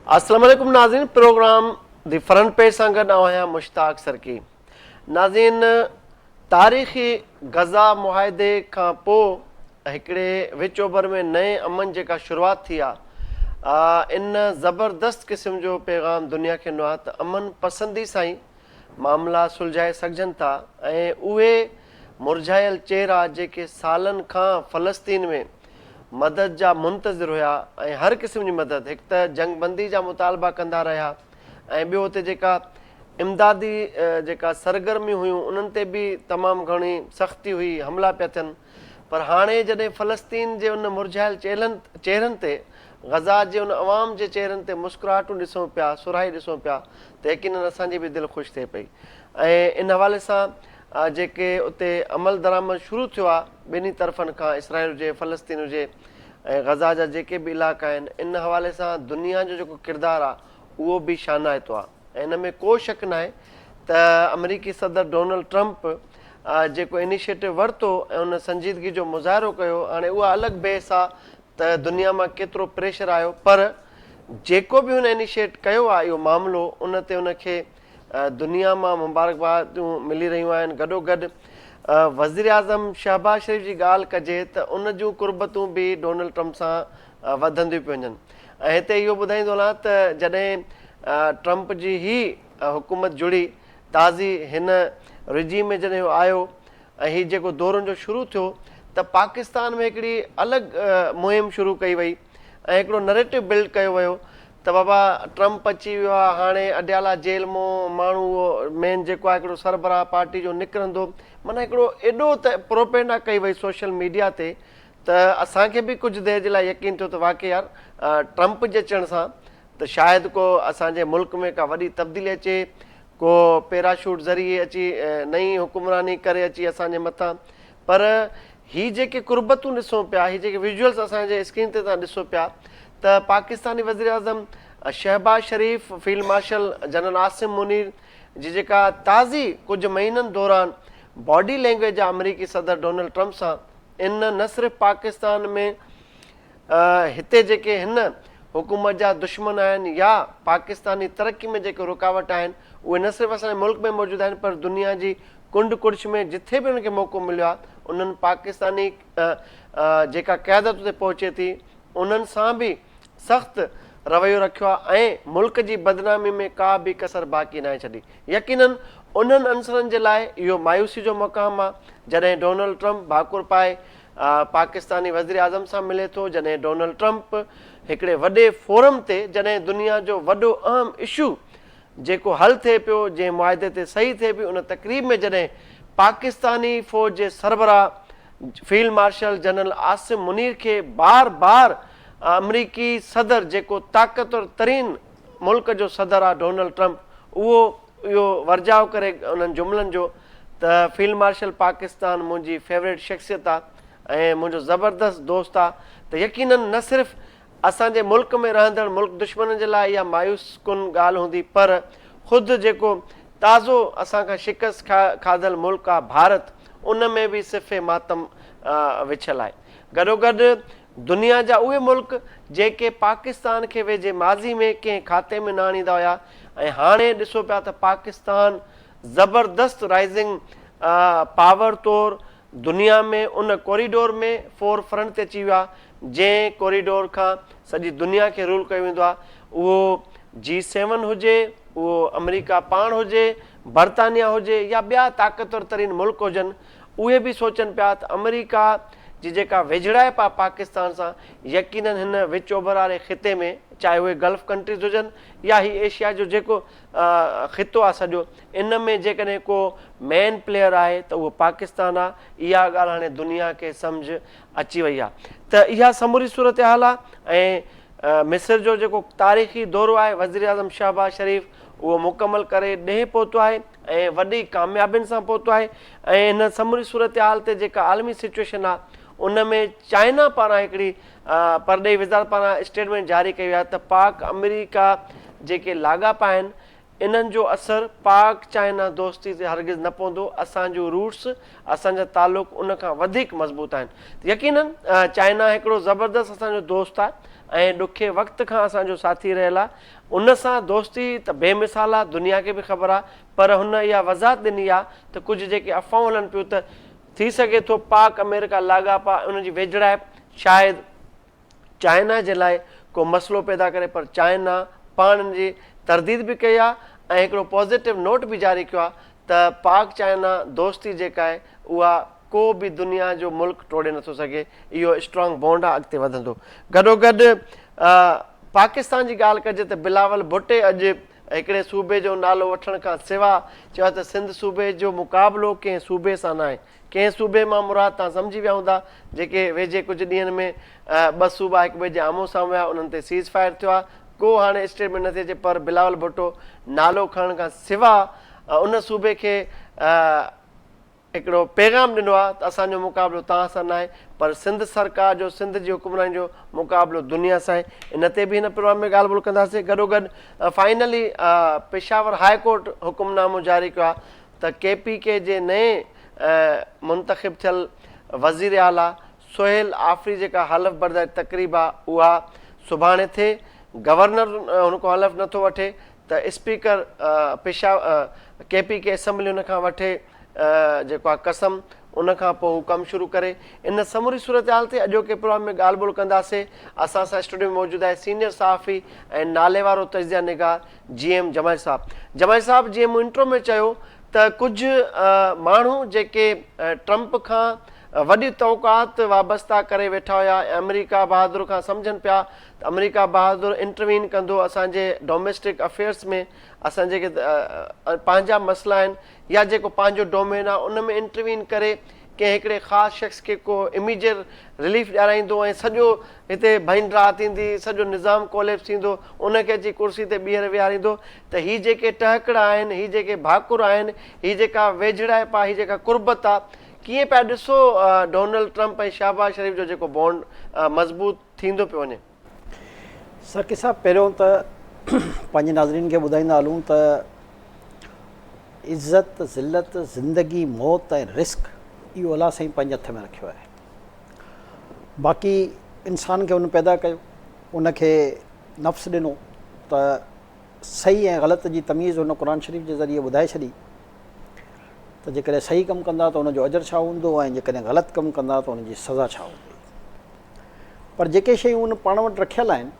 अस्सलाम वालेकुम नाज़रीन, प्रोग्राम दी फ्रंट पेज सां गॾु आहियां मुश्ताक सरकी। नाज़रीन, तारीख़ी गज़ा मुआहिदे खां पोइ हिकिड़े विच ओभर में नए अमन जेका शुरूआति थी आहे, इन ज़बरदस्त क़िस्म जो पैगाम दुनिया खे ॾिनो आहे त अमन पसंदी सां ई मामला सुलझाए सघजनि था ऐं उहे मुरझायल चेहरा जेके सालनि खां फ़लस्तीन में मदद जा मुंतज़िर हुया ऐं हर क़िस्म जी मदद, हिकु त जंगबंदी जा मुतालबा कंदा रहिया ऐं ॿियो हुते जेका इमदादी जेका सरगर्मियूं हुयूं उन्हनि ते बि तमामु घणी सख़्ती हुई, हमला पिया थियनि। पर हाणे जॾहिं फ़लस्तीन जे उन मुरझायल चेहरनि ते, गज़ा जे उन अवाम जे चेहरनि ते मुस्कुराहटूं ॾिसूं पिया, सुराही ॾिसूं पिया, त यकीनन असांजी बि दिलि ख़ुशि थिए पई। ऐं इन हवाले सां जेके उते अमल दरामद शुरू थियो आहे ॿिन्ही तरफ़नि खां, इसराइल हुजे, फ़लस्तीन हुजे ऐं गज़ा जा जेके बि इलाइक़ा आहिनि, इन हवाले सां दुनिया जो जेको किरदारु आहे उहो बि शानाइतो आहे। ऐं इन में को शक न आहे त अमरीकी सदर डोनाल्ड ट्रंप जेको इनिशिएटिव वरितो ऐं उन संजीदगी जो मुज़ाहिरो कयो, हाणे उहा अलॻि बहस आहे त दुनिया मां केतिरो प्रेशर आयो, पर जेको बि हुन इनिशिएट कयो आहे इहो मामिलो, उन ते उनखे दुनिया मां मुबारकबादियूं मिली रहियूं आहिनि। गॾोगॾु वज़ीर आज़म शहबाज़ शरीफ़ जी ॻाल्हि कजे त उन जूं कुर्बतूं बि डोनाल्ड ट्रंप सां वधंदियूं पियूं वञनि। ऐं हिते इहो ॿुधाईंदो हलां त जॾहिं ट्रंप जी ही हुकूमत जुड़ी ताज़ी हिन रिजीम में जॾहिं आयो ऐं हीउ जेको दौरनि जो शुरू थियो, त पाकिस्तान में हिकिड़ी अलॻि मुहिम शुरू कई वई ऐं हिकिड़ो नरेटिव बिल्ड कयो वियो त बाबा ट्रंप अची वियो आहे, हाणे अडियाला जेल मां माण्हू उहो मेन जेको आहे हिकिड़ो सरबराह पार्टी जो निकिरंदो। माना हिकिड़ो एॾो त प्रोपेगेंडा कई वई सोशल मीडिया ते त असांखे बि कुझु देरि जे लाइ यकीन थियो त वाक़ई यार ट्रंप जे अचण सां त शायदि को असांजे मुल्क में का वॾी तब्दीली अचे, को पैराशूट ज़रिए अची नई हुकुमरानी करे अची असांजे मथां। पर हीअ जेके कुर्बतूं ॾिसूं पिया, हीअ जेके विजुअल्स असांजे स्क्रीन ते तव्हां ॾिसो पिया, त पाकिस्तानी वज़ीर आज़म Shehbaz Sharif, field marshal general Asim Munir जी जेका ताज़ी कुझु महीननि दौरान बॉडी लैंग्वेज आहे अमरीकी सदर डोनाल्ड ट्रंप सां, इन न सिर्फ़ु पाकिस्तान में हिते जेके हिन हुकूमत जा दुश्मन आहिनि या पाकिस्तानी तरक़ी में जेके रुकावट आहिनि, उहे न सिर्फ़ु असांजे मुल्क में मौजूदु आहिनि, पर दुनिया जी कुंड कुर्छ में जिथे बि उनखे मौक़ो मिलियो आहे, उन्हनि पाकिस्तानी जेका क़यादत उते पहुचे थी, उन्हनि सां बि सख़्तु रवैयो रखियो आहे ऐं मुल्क जी बदनामी में का बि कसर बाक़ी न आहे छॾी। यकीनन उन्हनि अंसरनि जे लाइ इहो मायूसी जो मक़ाम आहे जॾहिं डोनाल्ड ट्रंप भाकुर पाए पाकिस्तानी वज़ीर आज़म सां मिले थो, जॾहिं डोनाल्ड ट्रंप हिकिड़े वॾे फोरम ते, जॾहिं दुनिया जो वॾो अहम इशू जेको हल थिए पियो, जंहिं मुआदे ते सही थिए पियो, उन तक़रीब में जॾहिं पाकिस्तानी फ़ौज जे सरबराह field marshal general Asim Munir खे बार बार अमरीकी सदर जेको ताक़तवर तरीन मुल्क जो सदर आहे डोनाल्ड ट्रंप, उहो इहो वर्जाव करे उन्हनि जुमलनि जो त फील्ड मार्शल पाकिस्तान मुंहिंजी फेवरेट शख़्सियत आहे ऐं मुंहिंजो ज़बरदस्त दोस्त आहे, त यकीनन न सिर्फ़ु असांजे मुल्क में रहंदड़ मुल्क दुश्मन जे लाइ इहा मायूस कुन ॻाल्हि हूंदी, पर ख़ुदि जेको ताज़ो असांखां शिकस्त खाधल मुल्क आहे भारत, उन में बि सिफ़े मातम विछल आहे। गॾोगॾु दुनिया जा उहे मुल्क जेके पाकिस्तान खे वेझे माज़ी में कंहिं खाते में न आणींदा हुया, ऐं हाणे ॾिसो पिया त पाकिस्तान ज़बरदस्त राइज़िंग पावर तौरु दुनिया में उन कॉरिडोर में फोर फ्रंट ते अची वियो आहे, जंहिं कॉरिडोर खां सॼी दुनिया खे रूल कयो वेंदो आहे। उहो G7 हुजे, उहो अमेरिका पाण हुजे, बरतानिया हुजे या ॿिया ताक़तवर तरीन मुल्क हुजनि, उहे बि सोचनि पिया त अमेरिका जी जेका वेझड़ाइप आहे पाकिस्तान सां, यकीनन हिन विच ओभर वारे ख़िते में, चाहे उहे गल्फ कंट्रीज़ हुजनि या ही एशिया जो जेको ख़ितो आहे सॼो, इन में जेकॾहिं को मेन प्लेयर आहे त उहो पाकिस्तान आहे। इहा ॻाल्हि हाणे दुनिया खे सम्झ अची वई आहे त इहा समूरी सूरत हाल आहे। ऐं मिस्र जो जेको तारीख़ी दौरो आहे वज़ीर आज़म शहबाज़ शरीफ़, उहो मुकमल करे ॾे पहुतो आहे ऐं वॾी कामयाबियुनि सां पहुतो आहे। ऐं हिन समूरी सूरत हाल ते जेका आलमी सिचुएशन आहे, उन में चाइना पारां हिकिड़ी परॾेही वज़ारत पारां स्टेटमेंट जारी कई आहे त पाक अमेरिका जेके लाॻापा आहिनि, इन्हनि जो असरु पाक चाइना दोस्ती ते हरगिज़ न पवंदो। असांजो रूट्स, असांजा तालुक उन खां वधीक मज़बूत आहिनि। यकीनन चाइना हिकिड़ो ज़बरदस्त असांजो दोस्त आहे ऐं ॾुखे वक़्त खां असांजो साथी रहियल आहे। उन सां दोस्ती त बेमिसाल आहे, दुनिया खे बि ख़बर आहे, पर हुन इहा वज़ाहत ॾिनी आहे त कुझु जेके अफ़वाहूं हलनि पियूं त थी सघे थो पाक अमेरिका लाॻापा उनजी वेझड़ाइप शायदि चाइना जे लाइ को मसइलो पैदा करे, पर चाइना पाण जी तरदीद बि कई आहे ऐं हिकिड़ो पॉज़िटिव नोट बि जारी कयो आहे त पाक चाइना दोस्ती जेका आहे उहा को बि दुनिया जो मुल्क टोड़े नथो सघे। इहो स्ट्रॉन्ग बॉन्ड आहे, अॻिते वधंदो। गॾोगॾु पाकिस्तान जी ॻाल्हि कजे त बिलावल भुट्टे अॼु हिकिड़े सूबे जो नालो वठण खां सवाइ चयो त सिंध सूबे जो मुक़ाबिलो कंहिं सूबे सां न आहे। कंहिं सूबे मां मुराद तव्हां सम्झी विया हूंदा, जेके वेझे कुझु ॾींहंनि में ॿ सूबा हिक ॿिए जे आम्हूं साम्हूं विया, उन्हनि ते सीज़ फायर थियो आहे। को हाणे स्टेटमेंट नथी अचे, पर बिलावल भुट्टो नालो खणण खां सवाइ उन सूबे खे हिकिड़ो पैगाम ॾिनो आहे त असांजो मुक़ाबिलो तव्हां सां न आहे, पर सिंध सरकार जो, सिंध जी हुकुमरानी जो मुक़ाबिलो दुनिया सां आहे। इन ते बि हिन प्रोग्राम में ॻाल्हि ॿोल कंदासीं। गॾोगॾु फाइनली पेशावर हाई कोर्ट हुकुमनामो जारी कयो आहे त KPK जे नए मुंतखिब थियल वज़ीर आला सुहेल आफ़री जेका हलफ़ बरदारी तक़रीब आहे उहा सुभाणे थिए। गवर्नर हुन खां हलफ़ नथो वठे त स्पीकर KPK असेंबली हुन खां वठे जेको आहे कसम, उन खां पोइ हू कमु शुरू करे। इन समूरी सूरत हाल ते अॼोके प्रोग्राम में ॻाल्हि ॿोल कंदासीं। असां सां स्टूडियो में मौजूदु आहे सीनियर सहाफ़ी ऐं नाले वारो तजिया निगाह GM जमाई साहब। जमाई साहब, जीअं मूं इंट्रो में चयो त कुझु माण्हू जेके ट्रंप खां वॾी तवक़ात वाबस्ता करे वेठा हुया, अमेरिका बहादुर खां सम्झनि पिया त अमेरिका बहादुर इंटरवीन कंदो असांजे डोमेस्टिक अफेयर्स में, असां जेके पंहिंजा मसइला आहिनि या जेको पंहिंजो डोमेन आहे उन में इंटरवीन करे कंहिं हिकिड़े ख़ासि शख़्स खे को इमीजिएट रिलीफ ॾियाराईंदो ऐं सॼो हिते भईंड्रा थींदी, सॼो निज़ाम कोलेप्स थींदो, उनखे अची कुर्सी ते ॿीहर विहारींदो। त हीअ जेके टहकड़ा आहिनि, हीअ जेके भाकुर आहिनि, हीअ जेका वेझड़ाइप आहे, हीअ जेका कुर्बत आहे, कीअं पिया ॾिसो डोनाल्ड ट्रंप ऐं शहबाज शरीफ़ जो जेको बॉन्ड मज़बूत थींदो पियो वञे? सर्की साहब, पहिरियों त पंहिंजे नाज़रीन खे ॿुधाईंदा हलूं त इज़त, ज़िलत, ज़िंदगी, मौत ऐं रिस्क इहो अलाह साईं पंहिंजे हथ में रखियो आहे। बाक़ी इंसान खे हुन पैदा कयो, उनखे नफ़्स ॾिनो त सही ऐं ग़लति जी तमीज़ हुन क़ुर शरीफ़ जे ज़रिए ॿुधाए छॾी त जेकॾहिं सही कमु कंदा त हुनजो अजर छा हूंदो ऐं जेकॾहिं ग़लति कमु कंदा त हुनजी सज़ा छा हूंदी। पर जेके शयूं उन पाण वटि रखियल आहिनि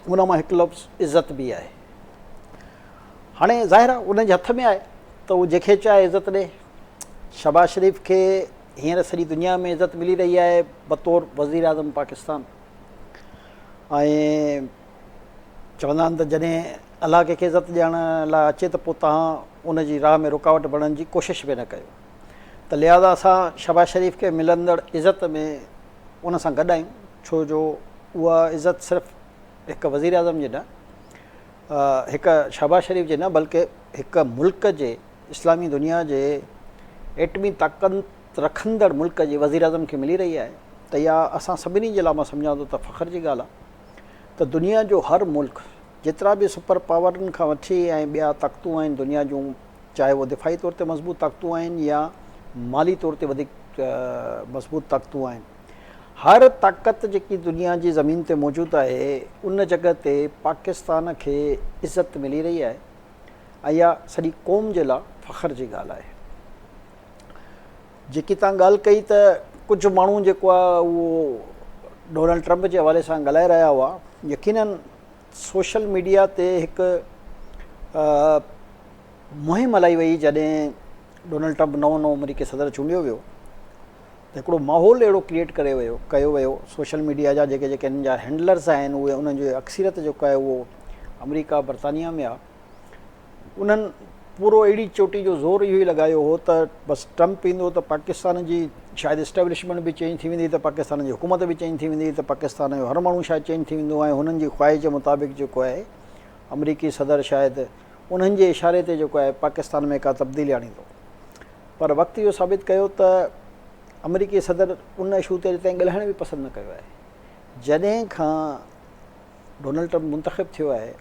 उन मां हिकु लफ़्ज़ इज़त बि आहे। हाणे ज़ाहिर आहे उनजे हथ में आहे त उहो जंहिंखे चाहे इज़त ॾे। शहबाज शरीफ़ खे हींअर सॼी दुनिया में इज़त मिली रही आहे बतौर वज़ीर आज़म पाकिस्तान, ऐं चवंदा आहिनि त जॾहिं अलाह कंहिंखे इज़त ॾियण लाइ अचे त पोइ तव्हां उनजी राह में रुकावट बणण जी कोशिशि बि न कयो। त लिहाज़ा असां शहबाज शरीफ़ खे मिलंदड़ इज़त में उन सां गॾु आहियूं, छो जो उहा इज़त सिर्फ़ु हिकु वज़ीर आज़म जे न, हिकु शहबाज शरीफ़ जे न, बल्कि हिकु मुल्क जे, इस्लामी दुनिया जे एटमी ताक़त रखंदड़ मुल्क जे वज़ीर आज़म खे मिली रही आहे। त इहा असां सभिनी जे लाइ मां सम्झां थो त फ़ख्र जी ॻाल्हि आहे त दुनिया जो हर मुल्क, जेतिरा बि सुपर पावरनि खां वठी ऐं ॿिया ताक़तूं आहिनि दुनिया जूं, चाहे उहे दिफ़ाई तौर ते मज़बूत ताक़तूं आहिनि या माली तौर ते वधीक मज़बूत ताक़तूं आहिनि, हर ताक़त जेकी दुनिया जी ज़मीन ते मौजूदु आहे उन जॻह ते पाकिस्तान खे इज़त मिली रही आहे ऐं इहा सॼी क़ौम जे लाइ फ़ख्र जी ॻाल्हि आहे। जेकी तव्हां ॻाल्हि कई त कुझु माण्हू जेको आहे उहो डोनाल्ड ट्रंप जे हवाले सां ॻाल्हाए रहिया हुआ, यकीननि सोशल मीडिया ते हिकु मुहिम हलाई वई जॾहिं डोनाल्ड ट्रंप नओं अमेरिकी सदर चूंडियो वियो त हिकिड़ो माहौल अहिड़ो क्रिएट कयो वियो सोशल मीडिया जा जेके हिन जा हैंडलर्स आहिनि उहे उन्हनि जो अक्सरियत जेको आहे उहो अमेरिका बरतानिया में आहे। उन्हनि पूरो अहिड़ी चोटी जो ज़ोर इहो ई लॻायो हो त बसि ट्रंप ईंदो त पाकिस्तान जी शायदि इस्टेब्लिशमेंट बि चेंज थी वेंदी, त पाकिस्तान जी हुकूमत बि चेंज थी वेंदी, त पाकिस्तान जो हर माण्हू शायदि चेंज थी वेंदो ऐं हुननि जी ख़्वाहिश जे मुताबिक़ जेको आहे अमरीकी सदर शायदि उन्हनि जे इशारे ते जेको आहे पाकिस्तान में का तब्दीली आणींदो। पर वक़्तु इहो साबित कयो त अमरीकी सदर उन इशू ते ताईं ॻाल्हाइण बि पसंदि न कयो आहे। जॾहिं खां डोनाल्ड ट्रंप मुंतखिब थियो आहे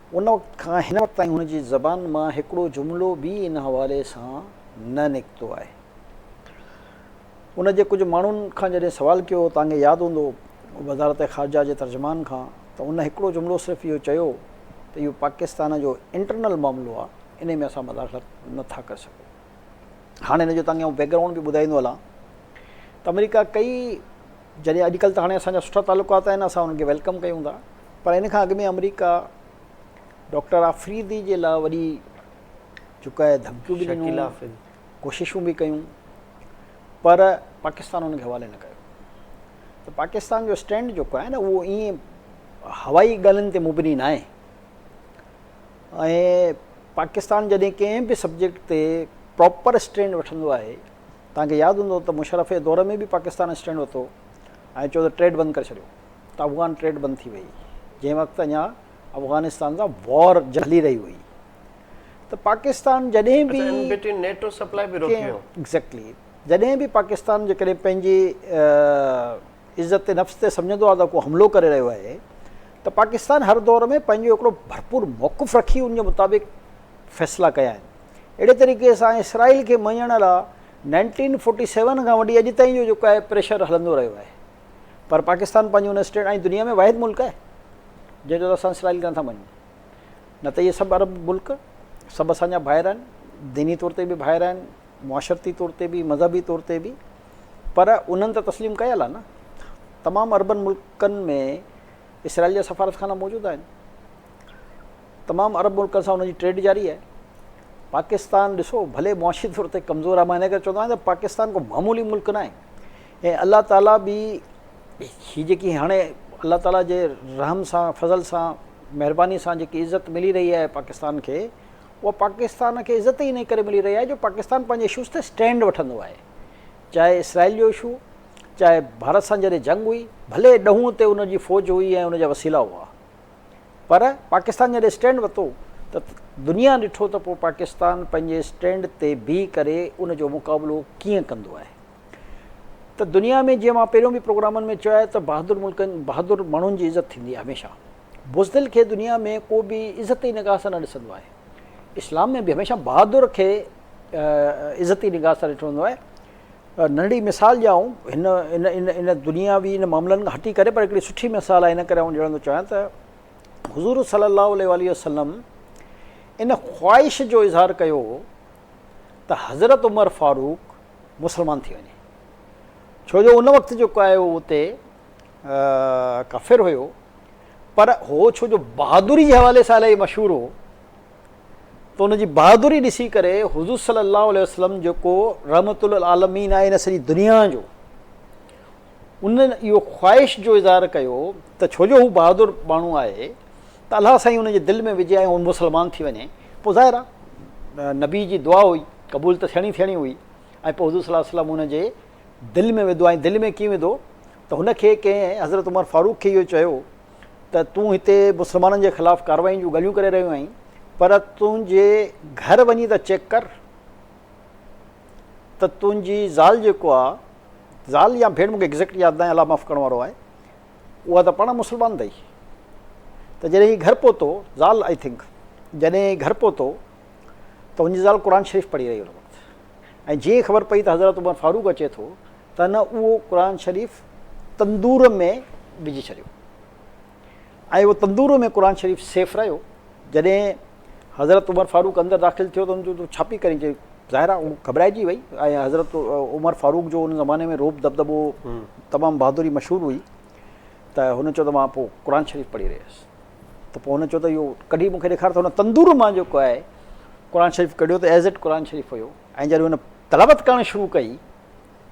उन वक़्त खां हिन वक़्त ताईं हुनजी ज़बान मां हिकिड़ो जुमिलो बि इन हवाले सां न निकितो आहे। उन जे कुझु माण्हुनि खां जॾहिं सुवालु कयो, तव्हांखे यादि हूंदो वज़ारत ख़ारजा जे तर्जुमान खां, त उन हिकिड़ो जुमिलो सिर्फ़ु इहो चयो त इहो पाकिस्तान जो इंटरनल मामिलो आहे, इन में असां मदाख़लत नथा करे सघूं। हाणे हिन जो तव्हांखे आउं बैकग्राउंड बि ॿुधाईंदो हलां त अमेरिका कई जॾहिं अॼुकल्ह त हाणे असांजा सुठा तालुकात आहिनि, असां उनखे वेलकम कयूं था, पर इन खां अॻु में अमेरिका डॉक्टर आफ़रीदी जे लाइ वॾी जेको आहे धमकियूं बि ॾिनियूं, कोशिशूं बि कयूं, पर पाकिस्तान उनखे हवाले न कयो। त पाकिस्तान जो स्टैंड जेको आहे न उहो ईअं हवाई ॻाल्हियुनि ते मुबनी न आहे। ऐं पाकिस्तान जॾहिं कंहिं बि सब्जेक्ट ते प्रॉपर स्टैंड वठंदो आहे, तव्हांखे यादि हूंदो त मुशर्रफ जे दौर में बि पाकिस्तान स्टैंड वरितो ऐं चयो त ट्रेड बंदि करे छॾियो, त अफ़गान ट्रेड बंदि थी वई, जंहिं वक़्तु अञा अफ़गानिस्तान सां वॉर हली रही हुई। त पाकिस्तान जॾहिं बि नेटो सप्लाई बि रोकियो, एग्ज़ैक्टली, जॾहिं बि पाकिस्तान जेकॾहिं पंहिंजी इज़त नफ़्स ते सम्झंदो आहे त को हमिलो करे रहियो आहे, त पाकिस्तान हर दौर में पंहिंजो हिकिड़ो भरपूर मौक़ुफ़ रखी उन जे मुताबिक़ फ़ैसिला कया आहिनि। अहिड़े तरीक़े सां इसराइल खे मञण लाइ 1947 खां वठी अॼु ताईं जो जेको आहे प्रेशर हलंदो रहियो आहे, पर पाकिस्तान पंहिंजो उन स्टेट ऐं दुनिया में वाहिद मुल्क आहे जंहिंजो असां इसराइल खे नथा मञूं। न त इहे सभु अरब मुल्क सभु असांजा ॿाहिरि आहिनि, दीनी तौर ते बि ॿाहिरि आहिनि, मुआशरती तौर ते बि, मज़हबी तौर ते बि, पर उन्हनि त तस्लीम कयल आहे न। तमामु अरबन मुल्कनि में इसराइल जा सफ़ारतखाना मौजूदु आहिनि, तमामु अरब मुल्कनि सां उनजी ट्रेड जारी आहे। पाकिस्तान ॾिसो भले मुआशी तौर ते कमज़ोर आहे, मां हिन करे चवंदो आहियां त पाकिस्तान को मामूली मुल्क न आहे। ऐं अलाह ताला बि हीअ जेकी हाणे अलाह ताला जे रहम सां, फज़ल सां, महिरबानी सां जेकी इज़त मिली रही आहे पाकिस्तान खे, उहा पाकिस्तान खे इज़त ई इन करे मिली रही आहे जो पाकिस्तान पंहिंजे इशूज़ ते स्टैंड वठंदो आहे। चाहे इसराइल जो इशू, चाहे भारत सां जॾहिं जंग हुई, भले ॾहूं ते उनजी फ़ौज हुई ऐं उनजा वसीला हुआ, पर पाकिस्तान जॾहिं स्टैंड वरितो त दुनिया ॾिठो त पोइ पाकिस्तान पंहिंजे स्टैंड ते बीह करे उनजो मुक़ाबिलो कीअं कंदो आहे। त दुनिया में जीअं मां पहिरियों बि प्रोग्रामनि में चयो आहे त बहादुर मुल्कनि, बहादुर माण्हुनि जी इज़त थींदी आहे हमेशह। बुज़दिल खे दुनिया में को बि इज़त जी निगाह सां न ॾिसंदो आहे। इस्लाम में बि हमेशह बहादुर खे इज़ती निगाह सां ॾिठो वेंदो आहे। नंढी मिसाल ॾियाऊं हिन इन इन इन दुनियावी इन मामलनि खां हटी करे, पर हिकिड़ी सुठी मिसाल आहे, इन करे आउं ॾियणु थो चाहियां त हुज़ूर सल्लल्लाहु अलैहि वसल्लम इन ख़्वाहिश जो इज़हार कयो त हज़रत उमर फारूक मुस्लमान थी वञे, छो जो उन वक़्तु जेको आहे उहो उते काफ़िर हुयो, पर हो छो जो बहादुरी जे हवाले सां इलाही मशहूरु हो, त उनजी बहादुरी ॾिसी करे हुज़ूर सल्लल्लाहु अलैहि वसल्लम जेको रहमतुल आलमीन आहे इन सॼी दुनिया जो, उन इहो ख़्वाहिश जो इज़हार कयो त छो जो हू बहादुर माण्हू आहे त अलाह साईं उनजे दिलि में विझे ऐं उहो मुस्लमान थी वञे। पोइ ज़ाहिर आहे नबी जी दुआ हुई, क़बूल त थियणी हुई, ऐं पोइ हुज़ूर सल्लल्लाहु अलैहि वसल्लम उनजे दिलि में विधो। ऐं दिलि में कीअं विधो त हुनखे कंहिं हज़रत उमर फारूक खे इहो चयो त तूं हिते मुस्लमाननि जे ख़िलाफ़ु कार्रवाई जूं ॻाल्हियूं करे रहियो आहीं, पर तुंहिंजे घर वञी त चेक कर त तुंहिंजी ज़ाल जेको आहे, ज़ाल या भेण मूंखे एग्ज़ैक्ट यादि न आहे, अलाह माफ़ु करण वारो आहे, उहा त पाण मुस्लमान अथई। त जॾहिं घर पहुतो, ज़ाल आई थिंक जॾहिं घर पहुतो त हुनजी ज़ाल क़ुर शरीफ़ पढ़ी रही हुन वक़्तु, ऐं जीअं ख़बर पई त हज़रत उमर फारूक अचे थो त न उहो क़ुर शरीफ़ तंदूर में विझी छॾियो, ऐं उहो तंदूर में क़ुर शरीफ़ सेफ रहियो। जॾहिं हज़रत उमर फारूक अंदरि दाख़िल थियो त हुनजो छापी करे चई, ज़ाहिर आहे उहो घबराइजी वई। ऐं हज़रत उमर फारूक जो उन ज़माने में रोब दबदबो तमामु बहादुरी मशहूरु हुई, त हुन चयो त मां पोइ क़ुर शरीफ़ पढ़ी रहियसि। त पोइ हुन चयो त इहो कढी मूंखे ॾेखार, त हुन तंदूर मां जेको आहे क़ुर शरीफ़ कढियो त एज़ इट क़ुर शरीफ़ हुयो। ऐं जॾहिं हुन तलावत करणु शुरू कई,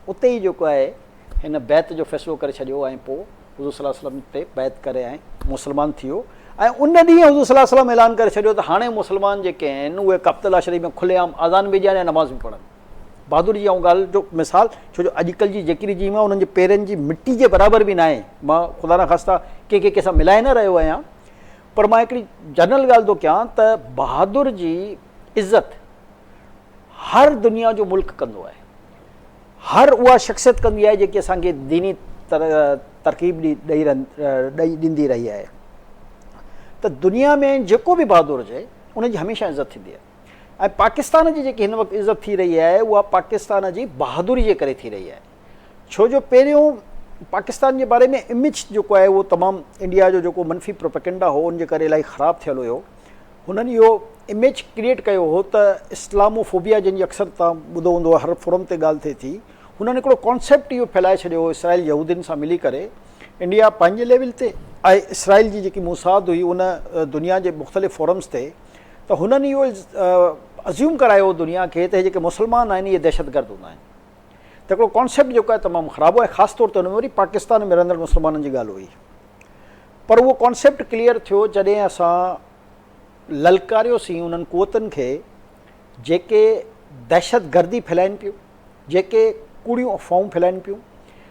उते ई जेको आहे हिन बैत जो फ़ैसिलो करे छॾियो, ऐं पोइ हुज़ूर सल्लल्लाहु अलैहि वसल्लम ते बैत करे ऐं मुस्लमान थी वियो। ऐं उन ॾींहुं हुज़ूर सल्लल्लाहु अलैहि वसल्लम ऐलान करे छॾियो त हाणे मुस्लमान जेके आहिनि उहे काबतुल्लाह शरीफ़ में खुलेआम आज़ान बि ॾियनि ऐं नमाज़ बि पढ़नि। बहादुरी जी ॻाल्हि जो मिसाल, छो जो अॼुकल्ह जी जेकी जिम आहे उन्हनि जे पेरनि जी मिटी जे बराबरि बि न आहे। मां ख़ुदा न ख़ास्ता कंहिं सां मिलाए न रहियो आहियां, पर मां हिकिड़ी जनरल ॻाल्हि थो कयां त बहादुर जी इज़त हर दुनिया जो मुल्क कंदो आहे, हर उहा शख़्सियत कंदी आहे जेकी असांखे दीनी तरकीब ॾींदी रही आहे। त दुनिया में जेको बि बहादुर हुजे उनजी हमेशह इज़त थींदी आहे। ऐं पाकिस्तान जी जेकी हिन वक़्तु इज़त थी रही आहे उहा पाकिस्तान जी बहादुरी जे करे थी रही आहे। छो जो पहिरियों पाकिस्तान जे बारे में इमेज जेको आहे उहो तमामु इंडिया जो जेको मनफ़ी प्रोपेगेंडा हो उनजे करे इलाही ख़राबु थियल हुयो। हुननि इहो इमेज क्रिएट कयो हो त इस्लामोफोबिया जंहिंजी अक्सर तव्हां ॿुधो हूंदो हर फोरम ते ॻाल्हि थिए थी, हुननि हिकिड़ो कॉन्सेप्ट इहो फैलाए छॾियो हो इसराइल यहूदियुनि सां मिली करे। इंडिया पंहिंजे लेवल ते ऐं इसराइल जी जेकी मूसाद हुई उन दुनिया जे मुख़्तलिफ़ फोरम्स ते, त हुननि इहो अज़्यूम करायो दुनिया खे त हे जेके मुस्लमान आहिनि इहे दहशतगर्द हूंदा आहिनि। त हिकिड़ो कॉन्सेप्ट जेको आहे तमामु ख़राबु आहे, ख़ासि तौर ते हुन में वरी पाकिस्तान में रहंदड़ मुस्लमाननि जी ॻाल्हि हुई। पर उहो कॉन्सेप्ट क्लियर थियो जॾहिं असां ललकारियोसीं उन्हनि क़ुवतनि खे जेके दहशतगर्दी फैलाइनि पियूं, जेके कूड़ियूं अफ़वाहूं फैलाइनि पियूं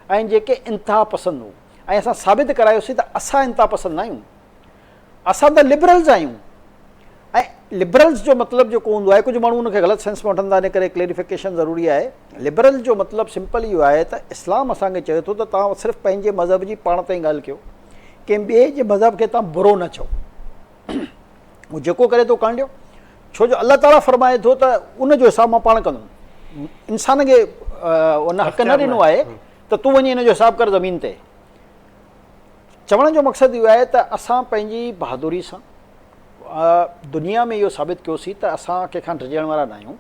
ऐं जेके इंतिहा पसंदि हुयूं। ऐं असां साबित करायोसीं त असां इंतिहा पसंदि न आहियूं, असां त लिबरल्स आहियूं। ऐं लिबरल्स जो मतिलबु जेको हूंदो आहे, कुझु माण्हू उनखे ग़लति सेंस में वठंदा, इन करे क्लेरिफिकेशन ज़रूरी आहे। लिबरल जो मतिलबु सिंपल इहो आहे त इस्लाम असांखे चए थो त तव्हां सिर्फ़ु पंहिंजे मज़हब जी पाण ताईं ॻाल्हि कयो, कंहिं ॿिए जे मज़हब खे तव्हां बुरो न चओ, उहो जेको करे थो करणु ॾियो। छो जो अलाह ताला फ़रमाए थो त उनजो हिसाबु मां पाण कंदुमि। इंसान खे उन हक़ न ॾिनो आहे त तूं वञी हिन जो हिसाबु कर ज़मीन ते। चवण जो मक़सदु इहो आहे त असां पंहिंजी बहादुरी सां दुनिया में इहो साबित कयोसीं त असां कंहिंखां डिॼण वारा न आहियूं।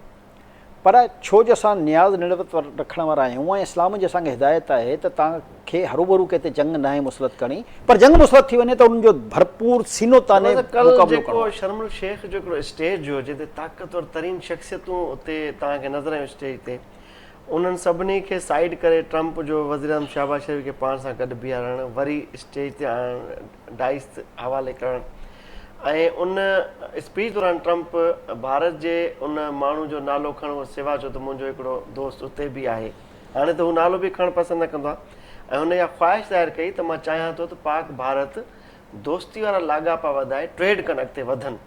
पर छो जो असां नियाज़ निड़वत रखण वारा आहियूं ऐं इस्लाम जी असांखे हिदायत आहे त तव्हांखे हरूभरू कंहिं ते जंग न आहे मुसलत करणी, पर जंग मुसलत थी वञे त उनजो भरपूर सीनो ताने जेको शर्मुल शेख जो हिकिड़ो स्टेज हो जिते ताक़तवर तरीन शख़्सियतूं उते तव्हांखे नज़र आयूं स्टेज ते, उन्हनि सभिनी खे साइड करे ट्रंप जो वज़ीर आज़म शहबाज़ शरीफ़ खे पाण सां गॾु बीहारणु, वरी स्टेज ते आणणु, डाइस हवाले करणु। ऐं उन स्पीच दौरान ट्रंप भारत जे उन माण्हू जो नालो खणो सिवा चयो त मुंहिंजो हिकिड़ो दोस्त उते बि आहे। हाणे त हू नालो बि खणणु पसंदि न कंदो आहे ऐं हुन इहा ख़्वाहिश ज़ाहिर कई त मां चाहियां थो त पाक भारत दोस्ती वारा लाॻापा वधाए, ट्रेड कनि, अॻिते वधनि।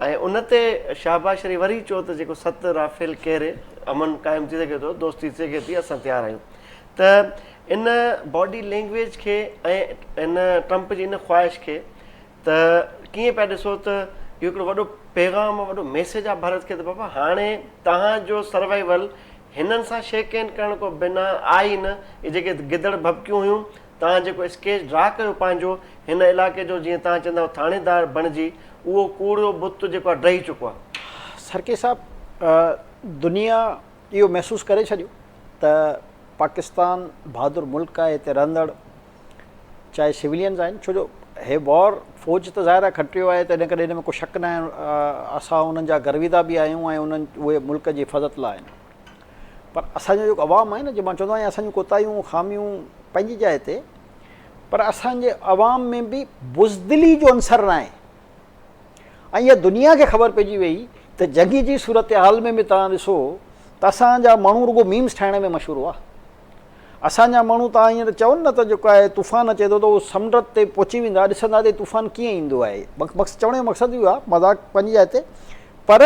ऐं उन ते शहबाज़ शरीफ़ वरी चयो त जेको 7 राफेल केरे अमन क़ाइमु थी सघे थो, दोस्ती थी सघे थी, असां तयारु आहियूं। त इन बॉडी लैंग्वेज खे ऐं इन ट्रंप जी इन ख़्वाहिश खे त कीअं पिया ॾिसो त इहो हिकिड़ो वॾो पैगाम, वॾो मैसेज आहे भारत खे त बाबा हाणे तव्हांजो सर्वाइवल हिननि सां शेक हैंड करण को बिना आहे ई न। इहे जेके गिदड़ भपकियूं हुयूं, तव्हां जेको स्केच ड्रा कयो पंहिंजो हिन इलाइक़े जो, जीअं तव्हां चवंदा आहियो थाणेदार बणिजी, उहो कूड़ो बुत जेको आहे ड्रही चुको आहे। सरके साहिबु दुनिया इहो महसूसु करे छॾियो त पाकिस्तान बहादुर मुल्क आहे, हिते रहंदड़ चाहे सिविलियन्स आहिनि। छो जो हे वॉर फ़ौज त ज़ाहिर आहे खटियो आहे, त इन करे हिन में को शक न आहे, असां उन्हनि जा गर्विदा बि आहियूं ऐं उहे मुल्क जी हिफ़ाज़त लाइ आहिनि। पर असांजो जेको अवाम आहे न, जो मां चवंदो आहियां असांजूं कोताहियूं ख़ामियूं पंहिंजी जाइ ते, पर असांजे अवाम में बि बुज़दिली जो अंसर न आहे। ऐं इहा दुनिया खे ख़बर पइजी वई त जंगी जी सूरत हाल में बि तव्हां ॾिसो त असांजा माण्हू रुॻो मीम्स ठाहिण में मशहूरु हुआ। असांजा माण्हू तव्हां हींअर चवनि न त जेको आहे तूफ़ान अचे थो त उहो समुंड ते पहुची वेंदा, ॾिसंदा त तूफ़ान कीअं ईंदो आहे। चवण जो मक़सदु इहो आहे, मज़ाक पंहिंजी जाइ ते, पर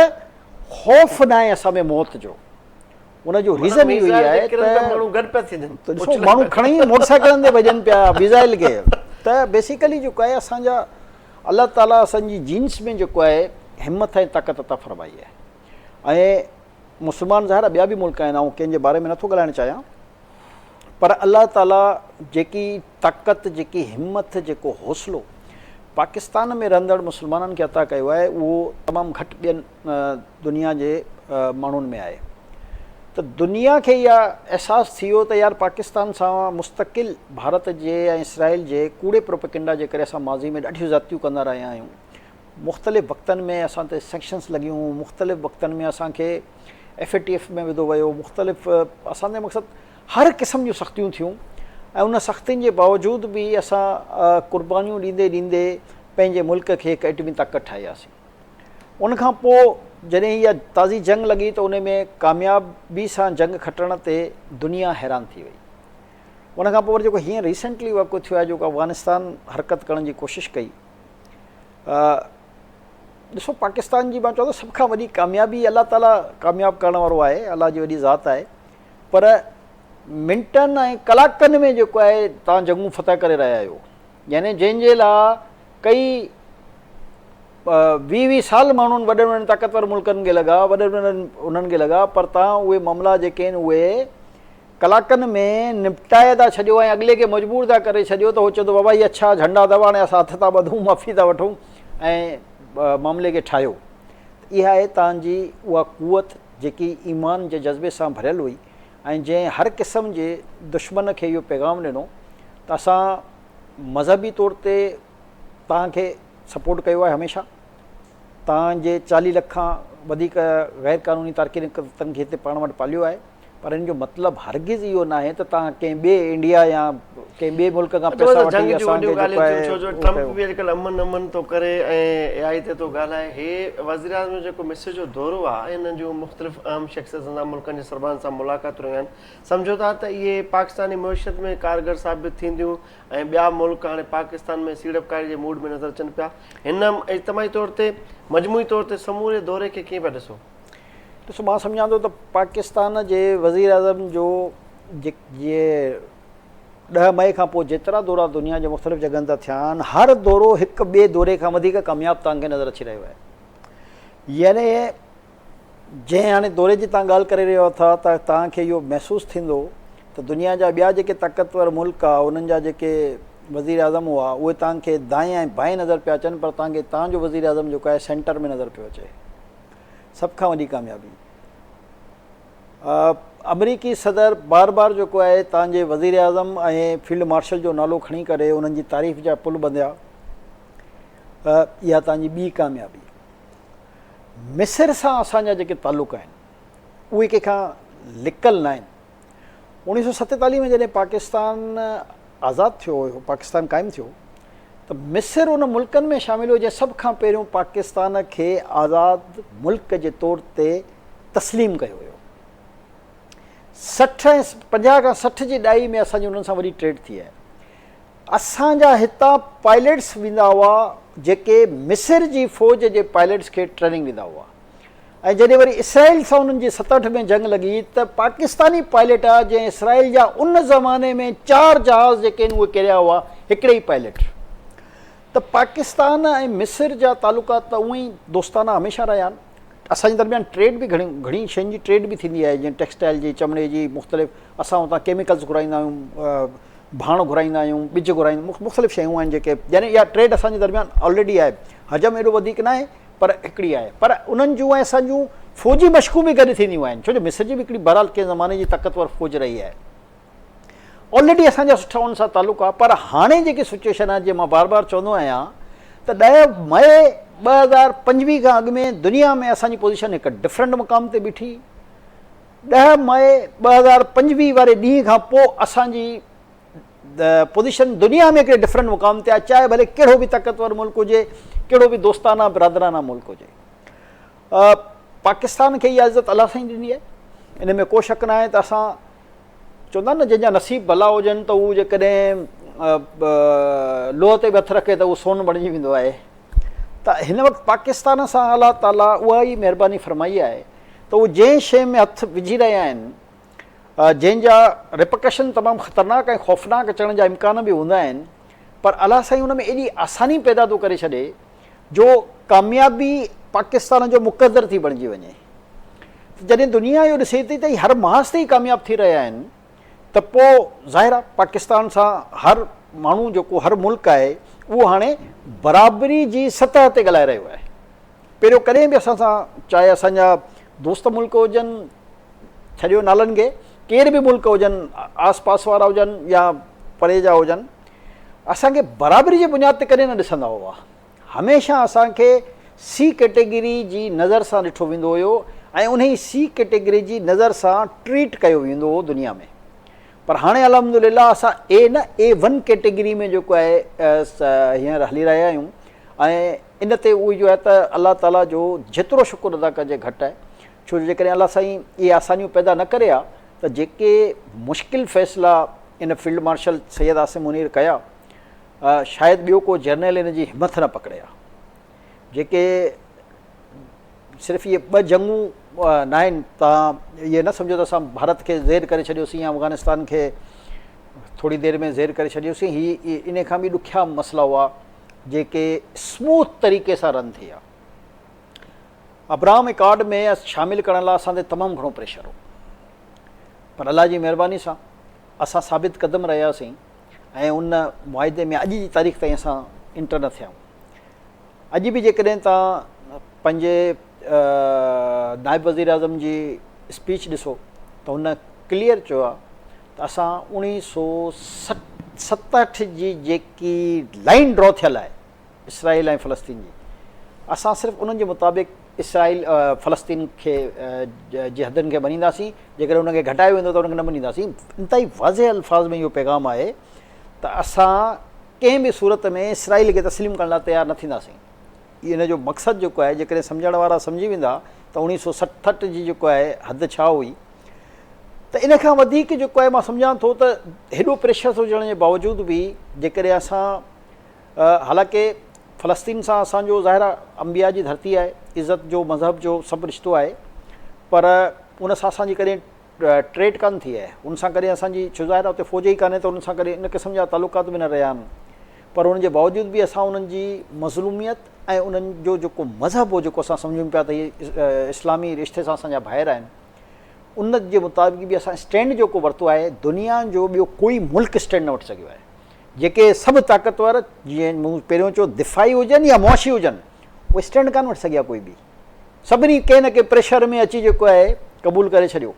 ख़ौफ़ न आहे असां में मौत जो। उनजो रीज़न इहो ई आहे त ॾिसो माण्हू खणी मोटरसाइकिलनि ते भॼनि पिया मिज़ाइल खे। त बेसिकली जेको आहे असांजा अलाह ताला असांजी जीन्स में जेको आहे हिमत ऐं ताक़त अता फ़रमाई आहे। ऐं मुस्लमान ज़ाहिर ॿिया बि मुल्क आहिनि, ऐं कंहिंजे बारे में नथो ॻाल्हाइणु चाहियां, पर अलाह ताला जेकी ताक़त, जेकी हिमत, जेको हौसलो पाकिस्तान में रहंदड़ मुस्लमाननि खे अता कयो आहे, उहो तमामु घटि ॿियनि दुनिया जे माण्हुनि में आहे। त दुनिया खे इहा अहसासु थी वियो त यार पाकिस्तान सां मुस्तक़िल भारत जे ऐं इसराइल जे कूड़े प्रोपेगेंडा जे करे असां माज़ी में ॾाढियूं ज़्यादतियूं कंदा रहिया आहियूं। मुख़्तलिफ़ वक़्तनि में असां ते सेक्शन्स लॻियूं, मुख़्तलिफ़ वक़्तनि में असांखे FATF में विधो वियो, मुख़्तलिफ़ असांजे मक़सदु हर क़िस्म जूं सख़्तियूं थियूं। ऐं उन सख़्तियुनि जे बावजूदि बि असां क़ुर्बानियूं ॾींदे ॾींदे पंहिंजे मुल्क खे हिकु एटमी ताक़त ठाहियासीं। उनखां पोइ जॾहिं इहा ताज़ी जंग लॻी त उन में कामयाबी सां जंग खटण ते दुनिया हैरान थी वई। उनखां पोइ वरी जेको हींअर रिसेंटली वाक़ियो थियो आहे, जेको अफ़गानिस्तान हरकत करण जी कोशिशि कई, ॾिसो पाकिस्तान जी मां चवां थो सभ खां वॾी कामयाबी अलाह ताला कामयाबु करण वारो आहे, अलाह जी वॾी ज़ात आहे। पर मिंटनि ऐं कलाकनि में जेको आहे तव्हां जंगूं फतह करे रहिया आहियो, यानी जंहिंजे लाइ कई 20 साल माण्हुनि वॾनि वॾनि ताक़तवर मुल्कनि खे लॻा, वॾनि वॾनि उन्हनि खे लॻा, पर तव्हां उहे मामला जेके आहिनि उहे कलाकनि में निपटाए था छॾियो ऐं अॻिले खे मजबूर था करे छॾियो त उहो चवंदो बाबा ही अच्छा झंडा दॿा हाणे असां हथ था ॿधूं, माफ़ी था वठूं ऐं मामले खे ठाहियो। इहा आहे तव्हांजी उहा कुवत जेकी ईमान जे जज़्बे सां भरियल हुई ऐं जंहिं हर क़िस्म जे दुश्मन खे इहो पैगाम ॾिनो त असां मज़हबी तौर ते तव्हांखे सपोर्ट कयो आहे हमेशह। तव्हांजे 40 लख खां वधीक गैर क़ानूनी तारकिन खे हिते पाण वटि पालियो आहे, पर इन जो मतिलबु हरगिज़ इहो न आहे त तव्हां कंहिं ॿिए इंडिया या कंहिं ॿिए मुल्क खां पैसा वठी ट्रम्प बि अॼुकल्ह अमन थो करे ऐं AI ते थो ॻाल्हाए। हे वज़ीर आज़म जो जेको मिस्र जो दौरो आहे, हिन जूं मुख़्तलिफ़ अहम शख़्सियतुनि सां मुल्कनि जे सरबराहनि सां मुलाक़ातूं रहियूं आहिनि। सम्झो था त इहे पाकिस्तानी मुइशत में कारगर साबित थींदियूं ऐं ॿिया मुल्क हाणे पाकिस्तान में सीड़पकारी जे मूड में नज़र अचनि पिया। हिन इज्तमाही तौर ते मजमूई तौर ते समूरे दौरे खे कीअं पिया ॾिसो? ॾिसो, मां सम्झां थो त पाकिस्तान जे वज़ीर आज़म जो जे 10 मई खां पोइ जेतिरा दौरा दुनिया जे मुख़्तलिफ़ जॻहनि था थिया आहिनि, हर दौरो हिकु ॿिए दौरे खां वधीक कामयाबु तव्हांखे नज़र अची रहियो आहे। यानी जंहिं हाणे दौरे जी तव्हां ॻाल्हि करे रहियो था त तव्हांखे इहो महसूसु थींदो त दुनिया जा ॿिया जेके ताक़तवर मुल्क आहे उन्हनि जा जेके वज़ीर आज़म हुआ उहे तव्हांखे दाएं ऐं बाएं नज़र पिया अचनि, पर तव्हांखे तव्हांजो वज़ीर आज़म जेको आहे सेंटर में नज़र पियो अचे। सभ खां वॾी कामयाबी अमरीकी सदर बार बार जेको आहे तव्हांजे वज़ीर आज़म ऐं फील्ड मार्शल जो नालो खणी करे उन्हनि जी तारीफ़ जा पुल ॿधिया। इहा तव्हांजी ॿी कामयाबी। मिस्र सां असांजा जेके तालुक़ आहिनि उहे कंहिंखां लिकल न आहिनि। 1947 में जॾहिं पाकिस्तान आज़ादु थियो हुयो, पाकिस्तान क़ाइमु थियो, त मिस्र उन मुल्कनि में शामिलु हो जंहिं सभ खां पहिरियों पाकिस्तान खे आज़ादु मुल्क जे तौर ते तस्लीम कयो हुयो। 50 खां 60 जी ॾाई में असांजी उन्हनि सां वॾी ट्रेड थी आहे। असांजा हितां पायलट्स वेंदा हुआ जेके मिस्र जी फ़ौज जे पायलट्स खे ट्रेनिंग ॾींदा हुआ, ऐं जॾहिं वरी इसराइल सां उन्हनि जी 67 में जंग लॻी त पाकिस्तानी पायलट आहे जंहिं इसराइल जा उन ज़माने में 4 जहाज़ जेके आहिनि उहे किरिया हुआ, हिकिड़े ई पायलट। त पाकिस्तान ऐं मिस्र जा तालुक़ात त उअं ई दोस्ताना हमेशह रहिया आहिनि। असांजे दरमियान ट्रेड बि घणी शयुनि जी ट्रेड बि थींदी आहे, जीअं टेक्सटाइल जी, चमड़े जी, मुख़्तलिफ़ असां हुतां केमिकल्स घुराईंदा आहियूं, भाण घुराईंदा आहियूं, ॿिज घुराईंदा आहियूं, मुख़्तलिफ़ शयूं आहिनि जेके, यानी इहा ट्रेड असांजे दरमियान ऑलरेडी आहे। हजम एॾो वधीक न आहे पर हिकिड़ी आहे। पर उन्हनि जूं ऐं असांजूं फ़ौजी मशक़ूं बि गॾु थींदियूं आहिनि, छो जो मिस्र जी बि हिकिड़ी बहरहाल कंहिं ज़माने जी ताक़तवर फ़ौज रही आहे। ऑलरेडी असांजा सुठा उन सां तालुक़ आहे। पर हाणे जेकी सिचुएशन आहे, जीअं मां बार बार चवंदो आहियां त 10 मई 2025 खां अॻु में दुनिया में असांजी पोज़ीशन हिकु डिफरेंट मुक़ाम ते बीठी। 10 मई 2025 वारे ॾींहं खां पोइ असांजी पोज़ीशन दुनिया में हिकिड़े डिफरेंट मुक़ाम ते आहे, चाहे भले कहिड़ो बि ताक़तवर मुल्क हुजे, कहिड़ो बि दोस्ताना बिरादराना मुल्क हुजे। पाकिस्तान खे इहा इज़त अलाह सां ई ॾिनी आहे, इन में को शक न आहे। त असां चवंदा न जंहिंजा नसीब भला हुजनि त उहो जेकॾहिं लोह ते बि हथु रखे त उहो सोन बणिजी वेंदो आहे। त हिन वक़्तु पाकिस्तान सां अलाह ताला उहा ई महिरबानी फरमाई आहे त उहे जंहिं शइ में हथु विझी रहिया आहिनि, जंहिंजा रिपकशन तमामु ख़तरनाक ऐं ख़ौफ़नाक अचण जा इम्कान बि हूंदा आहिनि, पर अलाह साईं हुन में एॾी आसानी पैदा थो करे छॾे जो कामयाबी पाकिस्तान जो मुक़दर थी बणिजी वञे। जॾहिं दुनिया इहो ॾिसे थी त हीअ हर महाज़ ते ई कामयाबु थी रहिया आहिनि, त पोइ ज़ाहिर आहे पाकिस्तान सां हर माण्हू जेको हर मुल्क आहे उहो हाणे बराबरी जी सतह ते ॻाल्हाए रहियो आहे। पहिरियों कॾहिं बि असां सां, चाहे असांजा दोस्त मुल्क हुजनि, छॾियो नालनि खे, केर बि मुल्क हुजनि, आस पास वारा हुजनि या परे जा हुजनि, असांखे बराबरी जे बुनियाद ते कॾहिं न ॾिसंदा हुआ। हमेशह असांखे सी कैटेगरी जी नज़र सां ॾिठो वेंदो हुयो ऐं उन ई सी कैटेगरी जी नज़र सां ट्रीट कयो वेंदो हो दुनिया में। पर हाणे अल्हम्दुलिल्लाह असां A1 कैटेगरी में जेको आहे हींअर हली रहिया आहियूं, ऐं इन ते उहो जो आहे त अलाह ताला जो जेतिरो शुक्र अदा कजे घटि आहे। छो जो जेकॾहिं अलाह साईं इहे आसानियूं पैदा न करे हा त जेके मुश्किल फ़ैसिला इन फील्ड मार्शल सैयद आसिम मुनीर कया, शायदि ॿियो को जर्नल इन जी हिमथ न पकड़े हा। जेके सिर्फ़ु इहे 2 जंगूं न आहिनि, तव्हां इहे न सम्झो त असां भारत खे ज़ेर करे छॾियोसीं या अफ़गानिस्तान खे थोरी देरि में ज़ेर करे छॾियोसीं। इन खां बि ॾुखिया मसइला हुआ, जेके स्मूथ तरीक़े सां रन थी आहे। अब्राहम एकॉर्ड में शामिलु करण लाइ असांते तमामु घणो प्रेशर हो, पर अलाह जी महिरबानी सां असां साबित क़दम रहियासीं ऐं उन मुआहिदे में अॼु जी तारीख़ ताईं असां इंटर न थिया आहियूं। अॼु बि जेकॾहिं तव्हां पंहिंजे नाइब वज़ीर आज़म जी स्पीच ॾिसो त हुन क्लियर चयो आहे त असां 1967 जी जेकी लाइन ड्रॉ थियल आहे इसराइल ऐं फ़लस्तीन जी, असां सिर्फ़ु उन्हनि जे मुताबिक़ इसराइल फ़लस्तीन खे जे हदनि खे मञींदासीं, जेकॾहिं उनखे घटायो वेंदो त उनखे न मञींदासीं। इंतिहाई वाज़े अल्फाज़ में इहो पैगाम आहे त असां कंहिं बि सूरत में इसराइल खे तस्लीम करण लाइ तयारु न थींदासीं। इन जो मक़सदु जेको आहे, जेकॾहिं सम्झण वारा सम्झी वेंदा त 1967 जी जेको आहे हद छा हुई, त इन खां वधीक जेको आहे मां सम्झां थो त हेॾो प्रेशर हुजण जे बावजूदि बि जेकॾहिं असां हालांकि फ़लस्तीन सां असांजो ज़ाहिर आहे अंबिया जी धरती आहे, इज़त जो मज़हब जो सभु रिश्तो आहे, पर उन सां असांजी कॾहिं ट्रेड कान थी आहे, उन सां कॾहिं असांजी छो ज़ाहिर आहे उते फ़ौज ई कान्हे त उन सां कॾहिं इन क़िस्म जा तालुकात बि न रहिया आहिनि। पर उनजे बावजूदि बि असां उन्हनि जी मज़लूमियत ऐं उन्हनि जो जेको मज़हब हो, जेको असां सम्झूं पिया त इहे इस्लामी रिश्ते सां असांजा भाइर आहिनि, उन जे मुताबिक़ बि असां स्टैंड जेको वरितो आहे, दुनिया जो ॿियो कोई मुल्क स्टैंड न वठी सघियो आहे। जेके सभु ताक़तवर, जीअं मूं पहिरियों चयो, दिफ़ाई हुजनि या मुआशी हुजनि, उहे स्टैंड कान वठी सघिया कोई बि। सभिनी कंहिं न कंहिं प्रेशर में अची जेको आहे क़बूल करे छॾियो,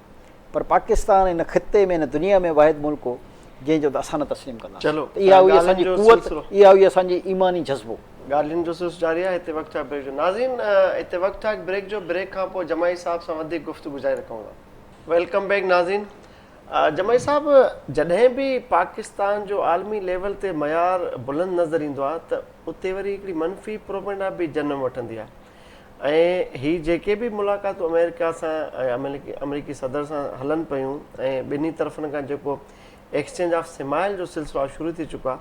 पर पाकिस्तान इन ख़िते में, इन दुनिया में वाहिद मुल्क हो जंहिंजो त असां न तस्लीम कंदा। चलो, इहा हुई असांजी क़ुवत, इहा हुई असांजी ईमानी जज़्बो। ॻाल्हियुनि जो सिलसिलो जारी आहे। हिते वक़्तु आहे ब्रेक जो। नाज़रीन, हिते वक़्तु आहे ब्रेक जो। ब्रेक खां पोइ जमाई साहब सां वधीक गुफ़्तगू जारी रखूं था। वेलकम बैक नाज़रीन। जमाई साहब, जॾहिं बि पाकिस्तान जो आलमी लेवल ते मयार बुलंद नज़र ईंदो आहे त उते वरी हिकिड़ी मनफ़ी प्रोपेगेंडा बि जनम वठंदी आहे, ऐं हीअ जेके बि मुलाक़ातूं अमेरिका सां ऐं अमेरिकी सदर सां हलनि पियूं ऐं ॿिन्ही तरफ़नि खां जेको एक्सचेंज ऑफ सिमाइल जो सिलसिलो शुरू थी चुको आहे,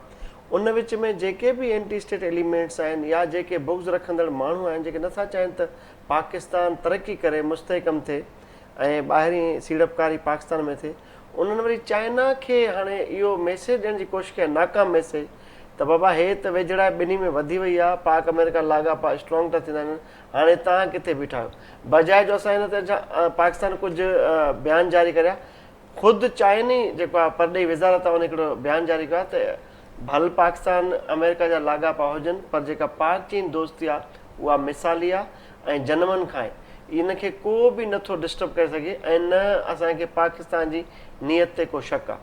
उन विच में जेके बि एंटी स्टेट एलिमेंट्स आहिनि या जेके बुग़्ज़ रखंदड़ माण्हू आहिनि जेके नथा चाहिनि त पाकिस्तान तरक़ी करे मुस्तहकम थिए ऐं ॿाहिरीं सीड़पकारी पाकिस्तान में थिए, उन्हनि वरी चाइना खे हाणे इहो मैसेज ॾियण जी कोशिशि कई, नाकाम मैसेज त बाबा हे त वेझड़ा ॿिन्ही में वधी वई आहे, पाक अमेरिका लाॻापा स्ट्रॉन्ग था थींदा आहिनि, हाणे तव्हां किथे बीठा आहियो। बजाए जो असां हिन ते पाकिस्तान कुझु बयानु जारी करिया, ख़ुदि चाइनी जेको आहे परॾेही वज़ारत आहे उन हिकिड़ो बयानु जारी कयो आहे त भल पाकिस्तान अमेरिका जा लाॻापा हुजनि, पर जेका पाक चीन दोस्ती आहे उहा मिसाली आहे ऐं जनमनि खां आहे, इनखे को बि नथो डिस्टर्ब करे सघे ऐं न असांखे पाकिस्तान जी नीयत ते को शक आहे।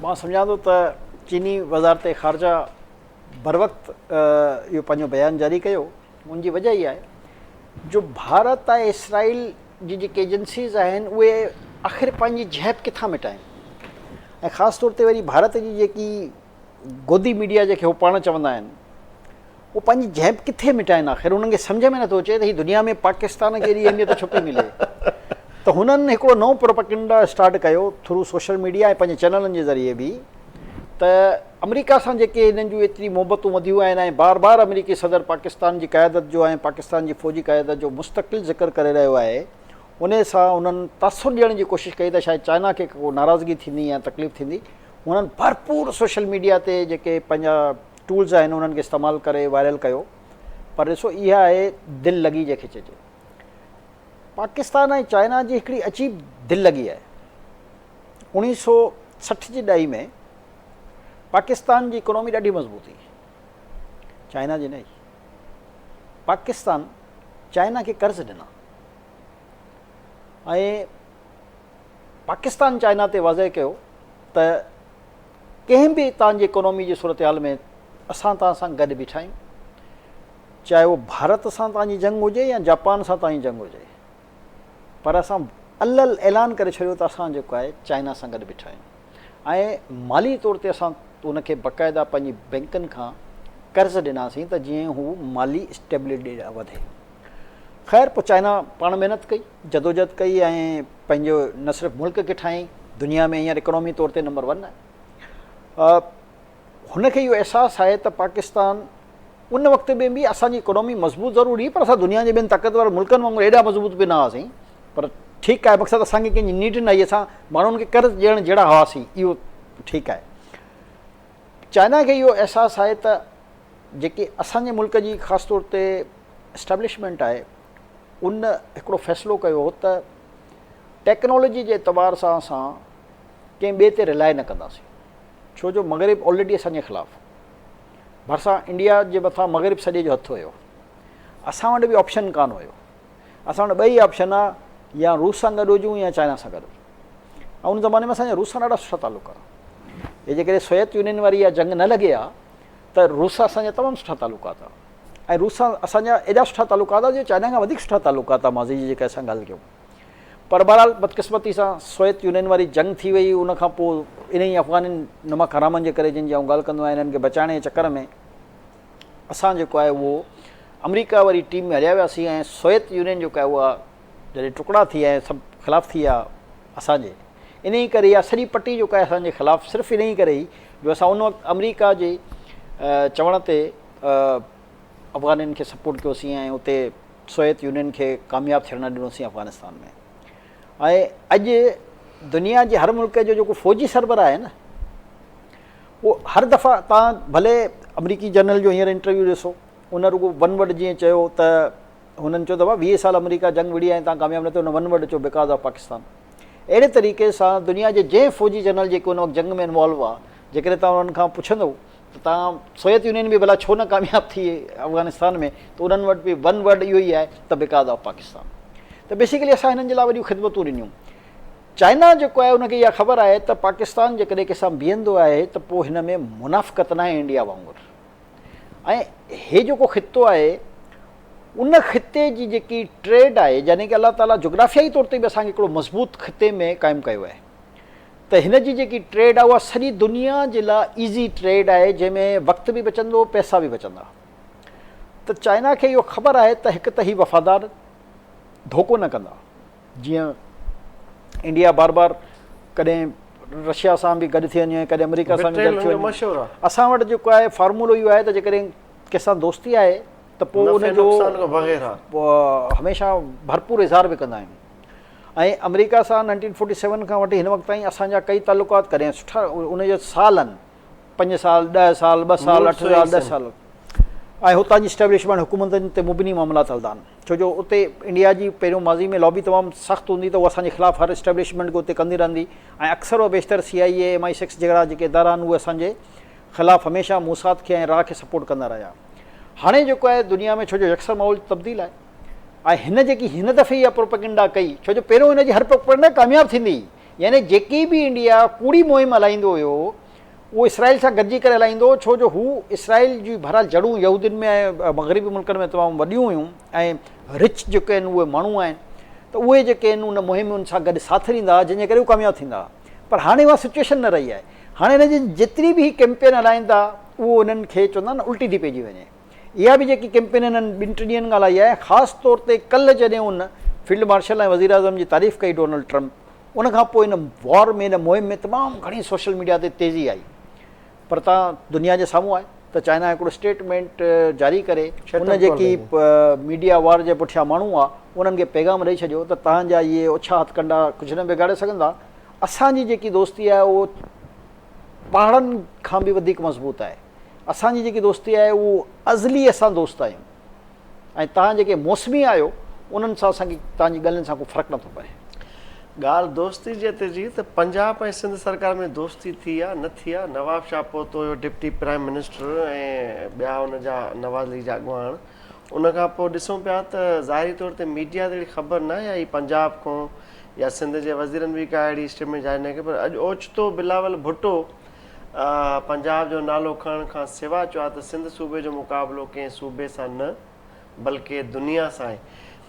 मां सम्झां थो त चीनी वज़ारत ख़ारजा बर वक़्तु इहो पंहिंजो बयानु जारी कयो। उनजी वजह इहा आहे जो भारत ऐं इसराइल जी जेके एजेंसीज़ आहिनि उहे आख़िर पंहिंजी झैप किथां मिटाइनि, ऐं ख़ासि तौर ते वरी भारत जी जेकी गोदी मीडिया जेके हू पाण चवंदा आहिनि, उहो पंहिंजी झैप किथे मिटाइनि। आख़िर उन्हनि खे सम्झ में नथो अचे त हीअ दुनिया में पाकिस्तान खे एॾी अहमियत छो पई मिले। त हुननि हिकिड़ो नओं प्रोपेगेंडा स्टार्ट कयो थ्रू सोशल मीडिया ऐं पंहिंजे चैनलनि जे ज़रिए बि, त अमेरिका सां जेके हिननि जूं एतिरी मोहबतूं वधियूं आहिनि ऐं बार बार अमेरिकी सदर पाकिस्तान जी क़यादत जो ऐं पाकिस्तान जी फ़ौजी क़यादत जो मुस्तक़िल ज़िक्र करे रहियो आहे, उन सां उन्हनि तासुर ॾियण जी कोशिशि कई त शायदि चाइना खे को नाराज़गी थींदी या तकलीफ़ थींदी। उन्हनि भरपूर सोशल मीडिया ते जेके पंहिंजा टूल्स आहिनि उन्हनि खे इस्तेमालु करे वायरल कयो। पर ॾिसो, इहा आहे दिलि लॻी जंहिंखे चइजे। पाकिस्तान ऐं चाइना जी हिकिड़ी अजीब दिलि लॻी आहे। 1960 जी ॾही में पाकिस्तान जी इकोनॉमी ॾाढी मज़बूत हुई, चाइना जी न हुई। पाकिस्तान चाइना खे कर्ज़ु ॾिना ऐं पाकिस्तान चाइना ते वाज़े कयो त कंहिं बि तव्हांजी इकोनॉमी जी सूरत हाल में असां तव्हां सां गॾु बीठा आहियूं, चाहे उहो भारत सां तव्हांजी जंग हुजे या जापान सां तव्हांजी जंग हुजे, पर असां अलॻि ऐलान करे छॾियो त असां जेको आहे चाइना सां गॾु बीठा आहियूं ऐं माली तौर ते असां उनखे बाक़ाइदा पंहिंजी बैंकुनि खां कर्ज़ ॾिनासीं त जीअं हू माली स्टेबिलिटी वधे। ख़ैर, पोइ चाइना पाण महिनत कई, जदोजहद कई ऐं पंहिंजो न सिर्फ़ु मुल्क खे ठाही, दुनिया में हींअर इकोनॉमी तौर ते नंबर 1 आहे। हुनखे इहो अहसासु आहे त पाकिस्तान उन वक़्त में बि असांजी इकोनॉमी मज़बूत ज़रूरु हुई, पर असां दुनिया जे ॿियनि ताक़तवर मुल्कनि वांगुरु एॾा मज़बूत बि न हुआसीं। पर ठीकु आहे, मक़सदु असांखे कंहिंजी नीड न आई, असां माण्हुनि खे कर्ज़ु ॾियणु जहिड़ा हुआसीं, इहो ठीकु आहे। चाइना खे इहो अहसासु आहे त जेके असांजे मुल्क जी ख़ासि तौर ते इस्टेब्लिशमेंट आहे उन हिकिड़ो फ़ैसिलो कयो त टेक्नोलॉजी जे एतबार सां असां कंहिं ॿिए ते रिलाए न कंदासीं, छो जो मग़रिब ऑलरेडी असांजे ख़िलाफ़ु, भरिसां इंडिया जे मथां मग़रिब सॼे जो हथु हुयो। असां वटि बि ऑप्शन कान हुयो, असां वटि ॿई ऑप्शन आहे, या रूस सां गॾु हुजूं या चाइना सां गॾु। ऐं उन ज़माने में असांजा रूस सां ॾाढा सुठा तालुक आहे। हे जेकॾहिं सोवियत यूनियन वारी इहा जंग न लॻे आहे त रूस सां असांजा तमामु सुठा तालुकात आहे, ऐं रूस सां असांजा एॾा सुठा तालुकात आहे जो चाइना खां वधीक सुठा तालुकात आहे माज़ी जी जेका असां ॻाल्हि कयूं। पर बहरहाल बदकिस्मती सां सोवियत यूनियन वारी जंग थी वई, उन खां पोइ इन ई अफ़गानिन नमक हरामनि जे करे जिन जी आऊं ॻाल्हि कंदो आहियां, इन्हनि खे बचाइण जे चकर में असां जेको आहे उहो अमरीका वारी टीम में हलिया वियासीं, ऐं सोवियत यूनियन जेका आहे उहा जॾहिं टुकड़ा थी विया ऐं सभु ख़िलाफ़ु थी विया असांजे, इन ई करे इहा सॼी पटी जेका आहे असांजे ख़िलाफ़ु सिर्फ़ु इन ई करे ई जो असां उन वक़्तु अमरीका जे चवण ते अफ़गानिन खे सपोर्ट कयोसीं ऐं उते सोवियत यूनियन खे कामयाबु थियण न ॾिनोसीं अफ़गानिस्तान में। ऐं अॼु दुनिया जे हर मुल्क जो जेको फ़ौजी सरबराह आहे न, उहो हर दफ़ा तव्हां भले अमरीकी जनरल जो हींअर इंटरव्यू ॾिसो, उन रुगो वन वर्ड जीअं चयो त हुननि चयो त 20 साल अमरीका जंग विड़ी ऐं तव्हां कामयाबु न थियो, हुन वन वर्ड चयो बिकॉज़ ऑफ पाकिस्तान। अहिड़े तरीक़े सां दुनिया जे जंहिं फ़ौजी जनरल जेके उन वक़्तु जंग में इन्वॉल्व आहे, जेकॾहिं तव्हां उन्हनि खां पुछंदो त तव्हां सोवियत यूनियन बि भला छो न कामयाबु थी अफ़गानिस्तान में, त उन्हनि वटि बि वन वर्ड इहो ई आहे त बिकॉज़ ऑफ पाकिस्तान। त बेसिकली असां हिननि जे लाइ वॾियूं ख़िदमतूं ॾिनियूं। चाइना जेको आहे उनखे इहा ख़बर आहे त पाकिस्तान जेकॾहिं कंहिंसां बीहंदो आहे त पोइ हिन में मुनाफ़क़त न आहे इंडिया वांगुरु, ऐं हे जेको ख़ितो आहे उन ख़िते जी जेकी ट्रेड आहे, यानी कि अलाह ताला जोग्राफियाई तौर ते बि असांखे हिकिड़ो मज़बूत ख़िते में क़ाइमु कयो आहे, त हिन जी जेकी ट्रेड आहे उहा सॼी दुनिया जे लाइ ईज़ी ट्रेड आहे, जंहिंमें वक़्तु बि बचंदो, पैसा बि बचंदा। त चाइना खे इहो ख़बर आहे त हिकु त ही वफ़ादार धोखो न कंदा, जीअं इंडिया बार बार कॾहिं रशिया सां बि गॾु थी वञे, कॾहिं अमेरिका सां बि गॾु थी वञे। असां वटि जेको आहे फॉर्मूलो इहो आहे त जेकॾहिं कंहिंसां दोस्ती आहे त पोइ उनजो हमेशा भरपूर इज़हार बि कंदा आहियूं। ऐं अमेरिका सां 1947 खां वठी हिन वक़्तु ताईं असांजा कई तालुकात कॾहिं सुठा, उनजा साल आहिनि, 5 साल 10 साल 2 साल 8 साल 10 साल, ऐं हुतां जी स्टेब्लिशमेंट हुकूमतनि ते मुबनी मामलात हलंदा आहिनि, छो जो उते इंडिया जी पहिरियों माज़ी में लॉबी तमामु सख़्तु हूंदी त उहा असांजे ख़िलाफ़ु हर स्टेब्लिशमेंट खे उते कंदी रहंदी, ऐं अक्सर व बेशितर CIA MI6 जहिड़ा जेके इदारा आहिनि उहे असांजे ख़िलाफ़ु हमेशह मूसाद खे ऐं राह खे सपोर्ट कंदा रहिया। हाणे जेको आहे दुनिया में छो जो यकसर माहौल तब्दील आहे, ऐं हिन जेकी हिन दफ़े इहा प्रोपेगेंडा कई, छो जो पहिरियों हिन जी हर प्रोपेगेंडा कामयाबु थींदी, यानी जेकी बि इंडिया कूड़ी मुहिम हलाईंदो हुयो उहो इसराइल सां गॾिजी करे हलाईंदो, छो जो हू इसराइल जी बहरहाल जड़ूं यहूदियुनि में ऐं मग़रिबी मुल्कनि में तमामु वॾियूं हुयूं, ऐं रिच जेके आहिनि उहे माण्हू आहिनि, त उहे जेके आहिनि उन मुहिमुनि सां गॾु साथ ॾींदा, जंहिंजे करे उहे कामयाबु थींदा। पर हाणे उहा सिचुएशन न रही आहे, हाणे हिन जी जेतिरी बि कैंपेन हलाइनि था उहो उन्हनि खे चवंदा न उल्टी थी पइजी वञे। इहा बि जेकी कैंपेन हिननि 2-3 ॾींहंनि ॻाल्हाई आहे, ख़ासि तौर ते कल्ह जॾहिं उन फील्ड मार्शल ऐं वज़ीर आज़म जी तारीफ़ कई डोनाल्ड ट्रम्प, उन खां पोइ हिन वॉर में हिन मुहिम में तमामु घणी सोशल मीडिया ते तेज़ी आई। पर तव्हां दुनिया जे साम्हूं आहे त चाइना हिकिड़ो स्टेटमेंट जारी करे उन जेकी मीडिया वार जे पुठियां माण्हू आहे उन्हनि खे पैगाम ॾेई छॾियो त तव्हांजा इहे ओछा हथकंडा कुझु न बिगाड़े सघंदा। असांजी जेकी दोस्ती आहे उहो पहाड़नि खां बि वधीक मज़बूत आहे, असांजी जेकी दोस्ती आहे उहो अज़ली असां दोस्त आहियूं, ऐं तव्हां जेके मौसमी आहियो उन्हनि सां असांखे तव्हांजी ॻाल्हियुनि सां को फ़र्क़ु नथो पए। ॻाल्हि दोस्ती जे ते जी त पंजाब ऐं सिंध सरकार में दोस्ती थी आहे न थी आहे, नवाब शाह पहुतो हुयो डिप्टी प्राइम मिनिस्टर ऐं ॿिया हुनजा नवाज़ लीग जा अॻुवान, उनखां पोइ ॾिसूं पिया त ज़ाहिरी तौर ते मीडिया ते ख़बर न आहे ही पंजाब खां या सिंध जे वज़ीरनि बि का अहिड़ी स्टेटमेंट जारी न कई, पर अॼु ओचितो बिलावल भुट्टो पंजाब जो नालो खणण खां सवाइ चयो आहे त सिंध सूबे जो मुक़ाबिलो कंहिं सूबे सां न बल्कि दुनिया सां आहे।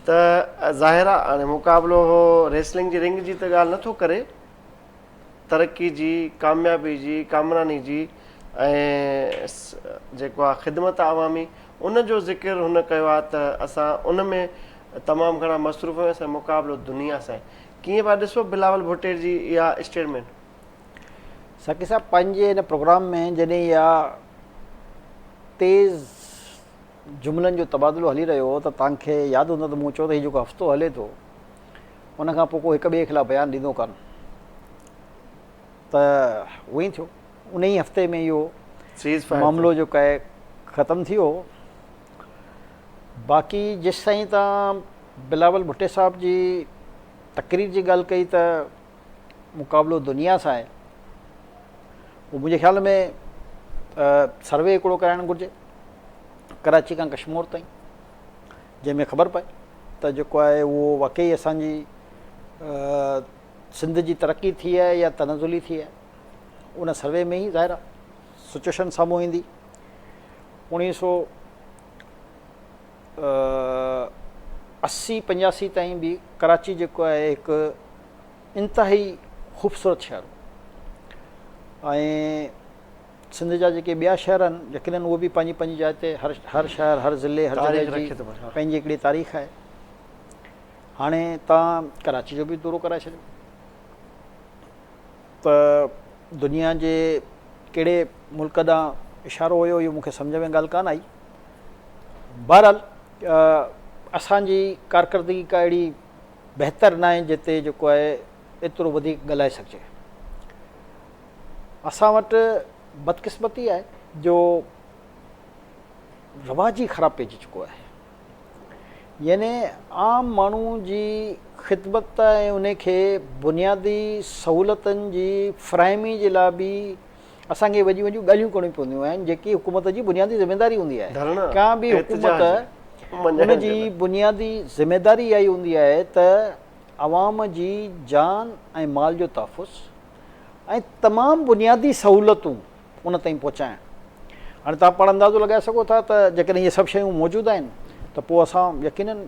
त ज़ाहिर आहे हाणे मुक़ाबिलो हो रेसलिंग जी रिंग जी त ॻाल्हि नथो करे, तरक़ी जी, कामयाबी जी, कामरानी जी ऐं जेको आहे ख़िदमत आवामी उनजो ज़िक्र हुन कयो आहे त असां उन में तमामु घणा मसरूफ़ आहियूं, असांजो मुक़ाबिलो दुनिया सां आहे। कीअं पिया ॾिसो बिलावल भुट्टे जी इहा स्टेटमेंट? साकी साहब पंहिंजे हिन प्रोग्राम में जॾहिं इहा तेज़ जुमलनि जो तबादलो हली रहियो हो त तव्हांखे यादि हूंदो त मूं चयो त हीउ जेको हफ़्तो हले थो उनखां पोइ को हिक ॿिए ख़िलाफ़ु बयानु ॾींदो कान, त उहो ई थियो। उन ई हफ़्ते में इहो मामिलो जेको आहे ख़त्म थी हो। बाक़ी जेसि ताईं तव्हां बिलावल भुट्टे साहब जी तकरीर जी ॻाल्हि कई त मुक़ाबिलो दुनिया सां आहे, उहो मुंहिंजे ख़्याल में सर्वे हिकिड़ो कराइणु घुरिजे कराची खां कश्मीर ताईं, जंहिंमें ख़बर पए त जेको आहे उहो वाक़ई असांजी सिंध जी तरक़ी थी आहे या तनज़ुली थी आहे। उन सर्वे में ई ज़ाहिर आहे सिचुएशन साम्हूं ईंदी। 1980-85 ताईं बि कराची जेको आहे हिकु इंतिहाई ख़ूबसूरत शहर हो, ऐं सिंध जा जेके ॿिया शहर आहिनि यकीनन उहो बि पंहिंजी पंहिंजी जाइ ते हर शहर हर ज़िले हर जॻह जी पंहिंजी हिकिड़ी तारीख़ आहे। हाणे तव्हां कराची जो बि दौरो कराए छॾियो त दुनिया जे कहिड़े मुल्क ॾांहुं इशारो हुयो इहो मूंखे सम्झ में ॻाल्हि कान आई। बहरहाल असांजी कारकर्दगी का अहिड़ी बहितर न आहे जिते जेको आहे एतिरो वधीक ॻाल्हाए सघिजे। असां वटि बदकिस्मती आहे जो रवाजी ख़राबु पइजी चुको आहे, यानी आम माण्हू जी ख़िदमत ऐं उनखे बुनियादी सहूलियतुनि जी फ़राहमी जे लाइ बि असांखे वॾियूं वॾियूं ॻाल्हियूं करणियूं पवंदियूं आहिनि, जेकी हुकूमत जी बुनियादी ज़िमेदारी हूंदी आहे। का बि हुकूमत उन जी बुनियादी ज़िमेदारी इहा ई हूंदी आहे त आवाम जी जान ऐं माल जो तहफ़ुज़ ऐं तमामु बुनियादी सहूलियतूं उन ताईं पहुचाइणु। हाणे तव्हां पाण अंदाज़ो लॻाए सघो था त जेकॾहिं इहे सभु शयूं मौजूदु आहिनि त पोइ असां यकीनन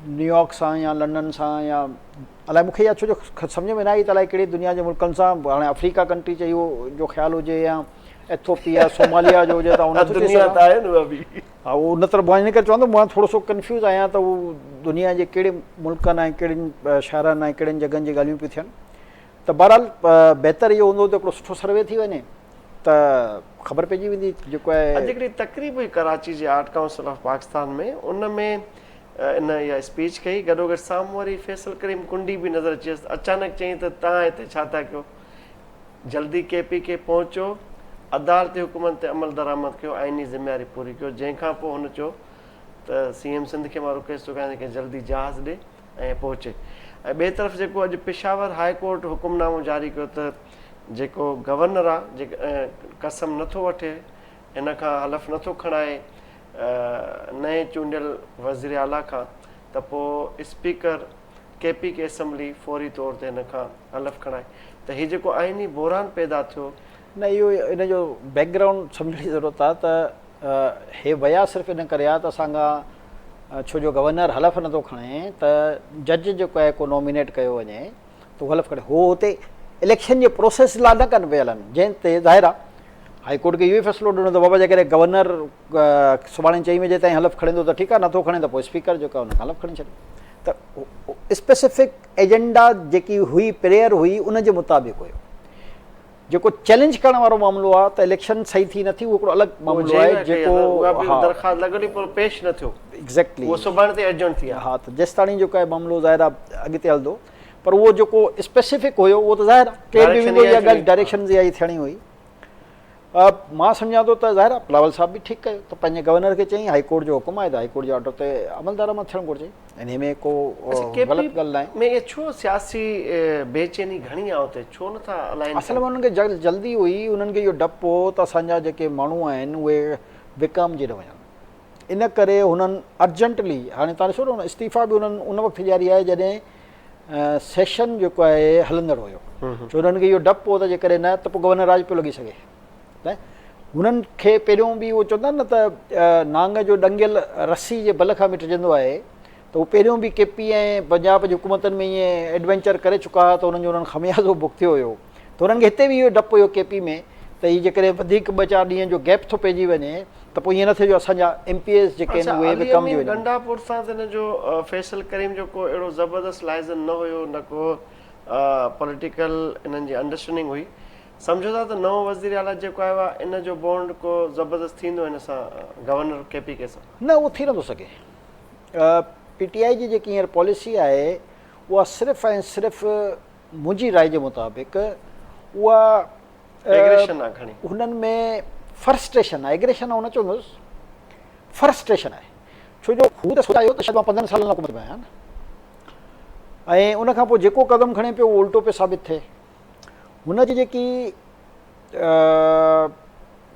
न्यूयॉर्क सां या लंडन सां या अलाए मूंखे इहा छो जो सम्झ में न आई त अलाए कहिड़ी दुनिया जे मुल्कनि सां, हाणे अफ्रीका कंट्री चई इहो जो ख़्यालु हुजे या एथोपिया सोमालिया जो हुजे त उन हा उहो उन तरफ़ इन करे चवंदो मां थोरो सो कंफ्यूज़ आहियां त उहो दुनिया जे कहिड़े मुल्कनि ऐं कहिड़ियुनि शहरनि ऐं कहिड़ियुनि जॻहियुनि जी ॻाल्हियूं पियूं थियनि। त बहरहाल बहितर इहो हूंदो त हिकिड़ो सुठो सर्वे थी वञे त ख़बर पइजी वेंदी जेको आहे। अॼु हिकिड़ी तक़रीब हुई कराची जे आर्ट काउंसिल ऑफ पाकिस्तान में, उन में इन इहा स्पीच कई, गॾोगॾु साम्हूं वरी फैसल करीम कुंडी बि नज़र अची वियसि। अचानक चई त तव्हां हिते छा था कयो, जल्दी KP के पहुचो, अदालती हुकूमत ते अमल दरामद कयो, आइनी ज़िम्मेवारी पूरी कयो। जंहिंखां पोइ हुन चयो त CM सिंध खे मां रिक्वेस्ट थो कयां कि जल्दी जहाज़ ॾे ऐं पहुचे। ऐं ॿिए तरफ़ जेको अॼु पेशावर हाई कोर्ट हुकुमनामो जारी कयो त जेको गवर्नर आहे जेके कसम नथो वठे, हिन खां हलफ़ नथो खणाए नए चूंडियल वज़ीर आला खां, त पोइ स्पीकर KP के असेंबली फौरी तौर ते हिन खां हलफ़ खणाए। त हीउ जेको आइनी बहरान पैदा थियो न, इहो इन जो बैकग्राउंड सम्झण जी ज़रूरत आहे त हे वया सिर्फ़ु इन करे आहे त असांखां छो जो गवर्नर हलफ़ नथो खणे त जज जेको आहे को नॉमिनेट कयो वञे त उहो हलफ़ खणे। हो हुते इलेक्शन जे प्रोसेस लाइ न कनि पियल आहिनि, जंहिं ते ज़ाहिर आहे हाई कोर्ट खे इहो ई फ़ैसिलो ॾिनो त बाबा जेकॾहिं गवर्नर सुभाणे 4 बजे ताईं हलफ़ खणंदो त ठीकु आहे, नथो खणे त पोइ स्पीकर जेको आहे हुन खां हलफ़ खणी छॾियो। त स्पेसिफिक एजेंडा जेकी हुई प्रेयर हुई उन जे मुताबिक़ हुयो। जेको चैलेंज करण वारो मामिलो आहे त इलेक्शन सही थी न थी, उहो हिकिड़ो अलॻि मामिलो आहे जेको पेश न थियो। एग्ज़ैक्टली उहो सुभाणे ते एडजॉर्न थी आहे। हा, त जेसि ताईं जेको आहे मामिलो ज़ाहिर आहे अॻिते हलंदो, पर उहो जेको स्पेसिफिक हुयो उहो त ज़ाहिर आहे केर बि वेंदो इहा ॻाल्हि डायरेक्शन जी आई थियणी हुई। मां सम्झां थो त ज़ाहिर आहे बिलावल साहब बि ठीकु कयो त पंहिंजे गवर्नर खे चई हाई कोर्ट जो हुकुम आहे त हाई कोर्ट जे ऑर्डर ते अमल दरामद थियणु घुरिजे, इन में को ग़लति ॻाल्हि न आहे। में इहे छो सियासी बेचैनी घणी आहे उते, छो नथा अलाइन? असल में उन्हनि खे जल्दी हुई, उन्हनि खे इहो डपु हो त असांजा जेके माण्हू आहिनि उहे विकामजी न वञनि, इन करे हुननि अर्जेंटली, हाणे तव्हां ॾिसो न इस्तीफ़ा बि उन्हनि उन वक़्तु ॾियारी आहे जॾहिं सेशन जेको आहे हलंदड़ हुयो, छो उन्हनि खे इहो डपु हो त जेकॾहिं न त पोइ गवर्नर राज पियो लॻी सघे। त हुननि खे पहिरियों बि उहो चवंदा आहिनि न त नांग जो ॾंगियल रसी जे बल खां मिटिजंदो आहे, त उहो पहिरियों बि KP ऐं पंजाब जी हुकूमतनि में ईअं एडवेंचर करे चुका हुआ त उन्हनि जो उन्हनि खमियाज़ो भुगतियो हुयो। त हुननि खे हिते बि इहो डपु हुयो KP में त हीअ जेकॾहिं वधीक 2-4 ॾींहं जो गैप थो पइजी वञे त पोइ ईअं न थिए जो असांजा MPs जेके आहिनि उहे विकामजी वञनि। गंडापुर सां त हिन जो फैसल करीम जो को अहिड़ो ज़बरदस्त लाइज़न न हुयो, न को पॉलिटिकल इन्हनि जी अंडरस्टैंडिंग हुई। सम्झो था त नओं वज़ीर आला जेको आयो आहे इन जो बॉन्ड को ज़बरदस्त थींदो हिन सां गवर्नर KP के सां? न, उहो थी नथो सघे। PTI जी जेकी हींअर पॉलिसी आहे उहा सिर्फ़ु ऐं सिर्फ़ु मुंहिंजी राय जे मुताबिक़ उहा एग्रेशन आहे घणी, हुननि में फ्रस्ट्रेशन आहे, एग्रेशन आहे, हुन चवंदुसि फ्रस्ट्रेशन आहे। छो जो हू त सोचायो त शायदि मां 15 सालनि लाइ हुकूमत में आहियां न, ऐं उन खां पोइ जेको क़दम खणे पियो उहो उल्टो पियो साबित थिए। हुनजी जेकी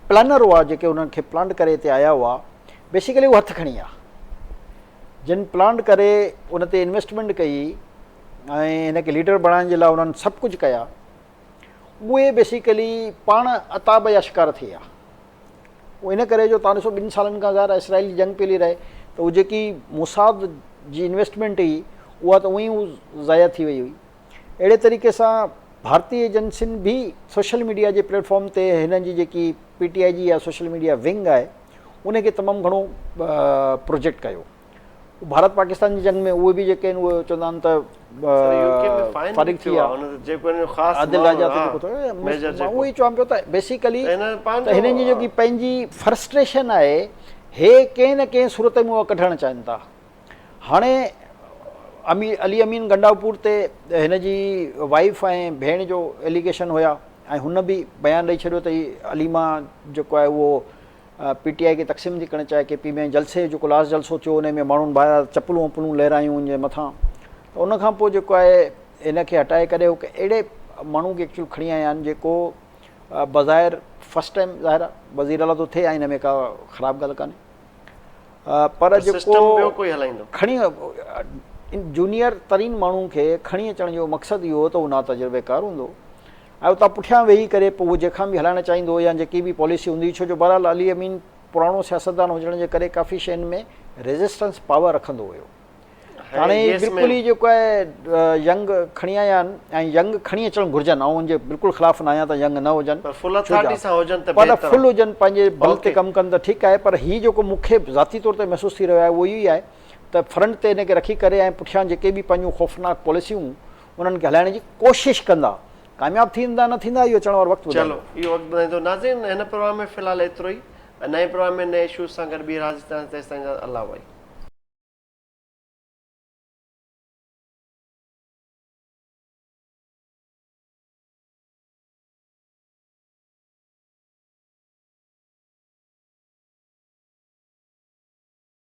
प्लानर हुआ, जेके उन्हनि खे प्लान करे हिते आया हुआ, बेसिकली उहो हथु खणी आहे। जिन प्लान करे उन ते इन्वेस्टमेंट कई ऐं हिन खे लीडर बणाइण जे लाइ उन्हनि सभु कुझु कया, उहे बेसिकली पाण अताब जा शिकार थी विया। उहो इन करे जो तव्हां ॾिसो 2 सालनि खां ज़ाहिर इसराइल जी जंग पेली रहे, त उहो जेकी मोसाद जी इन्वेस्टमेंट हुई उहा त उअं ई ज़ाया थी वई हुई। अहिड़े तरीक़े सां भारतीय एजेंसियुनि बि सोशल मीडिया जे प्लेटफॉर्म ते हिन जी जेकी PTI जी या सोशल मीडिया विंग आहे उनखे तमामु घणो प्रोजेक्ट कयो। भारत पाकिस्तान जी जंग में उहे बि जेके आहिनि उहे चवंदा आहिनि त फारिग थी विया। आदिल राजा ते जेको थियो, उहो ई चवां पियो त बेसिकली त हिननि जी जेकी पंहिंजी फ्रस्ट्रेशन आहे, हे कंहिं न कंहिं सूरत में उहा कढणु चाहिनि था। हाणे अली अमीन गंडापुर ते हिन जी वाइफ ऐं भेण जो एलिगेशन हुया, ऐं हुन बि बयानु ॾेई छॾियो त हीअ अलीमा जेको आहे उहो PTI खे तक़सीम थी करणु चाहे। KP में जलसे जेको लास्ट जलसो थियो उन में माण्हुनि ॿाहिरां चपलूं वपलूं लहरायूं उनजे मथां, त उनखां पोइ जेको आहे इन खे हटाए करे हू अहिड़े माण्हू खे एक्चुअली खणी आया आहिनि जेको बज़ाहिर फस्ट टाइम ज़ाहिर आहे वज़ीर आला थो थिए ऐं हिन में का ख़राबु ॻाल्हि कान्हे, पर जेको खणी जूनियर तरीन माण्हू खे खणी अचण जो मक़सदु इहो हो त उहो नातजुर्बेकार हूंदो, ऐं उतां पुठियां वेही करे पोइ उहो जंहिंखां बि हलाइणु चाहींदो या जेकी बि पॉलिसी हूंदी। छो जो बहरहाल अली अमीन पुराणो सियासतदान हुजण जे करे काफ़ी शयुनि में रेज़िस्टेंस पावर रखंदो हुयो। हाणे बिल्कुलु ई जेको आहे यंग खणी आया आहिनि, ऐं यंग खणी अचणु घुरिजनि। ऐं उनजे बिल्कुलु ख़िलाफ़ु न आहियां त यंग न हुजनि, पर फुल हुजनि, पंहिंजे बल ते कमु कनि त ठीकु आहे। पर हीउ जेको मूंखे ज़ाती तौर ते महसूसु थी रहियो आहे उहो ई आहे त फ्रंट ते हिनखे रखी करे ऐं पुठियां जेके बि पंहिंजूं ख़ौफ़नाक पॉलिसियूं उन्हनि खे हलाइण जी कोशिशि कंदा। कामयाबु थींदा न थींदा इहो अचण वारो वक़्तु। चलो इहो वक़्तु ॿुधाईंदो। नाज़रीन, हिन प्रोग्राम में फ़िलहालु एतिरो ई। नए प्रोग्राम में नए इशूज़ सां गॾु ॿीहर हाज़िर थियां। तेसिताईं अल्लाह भाई।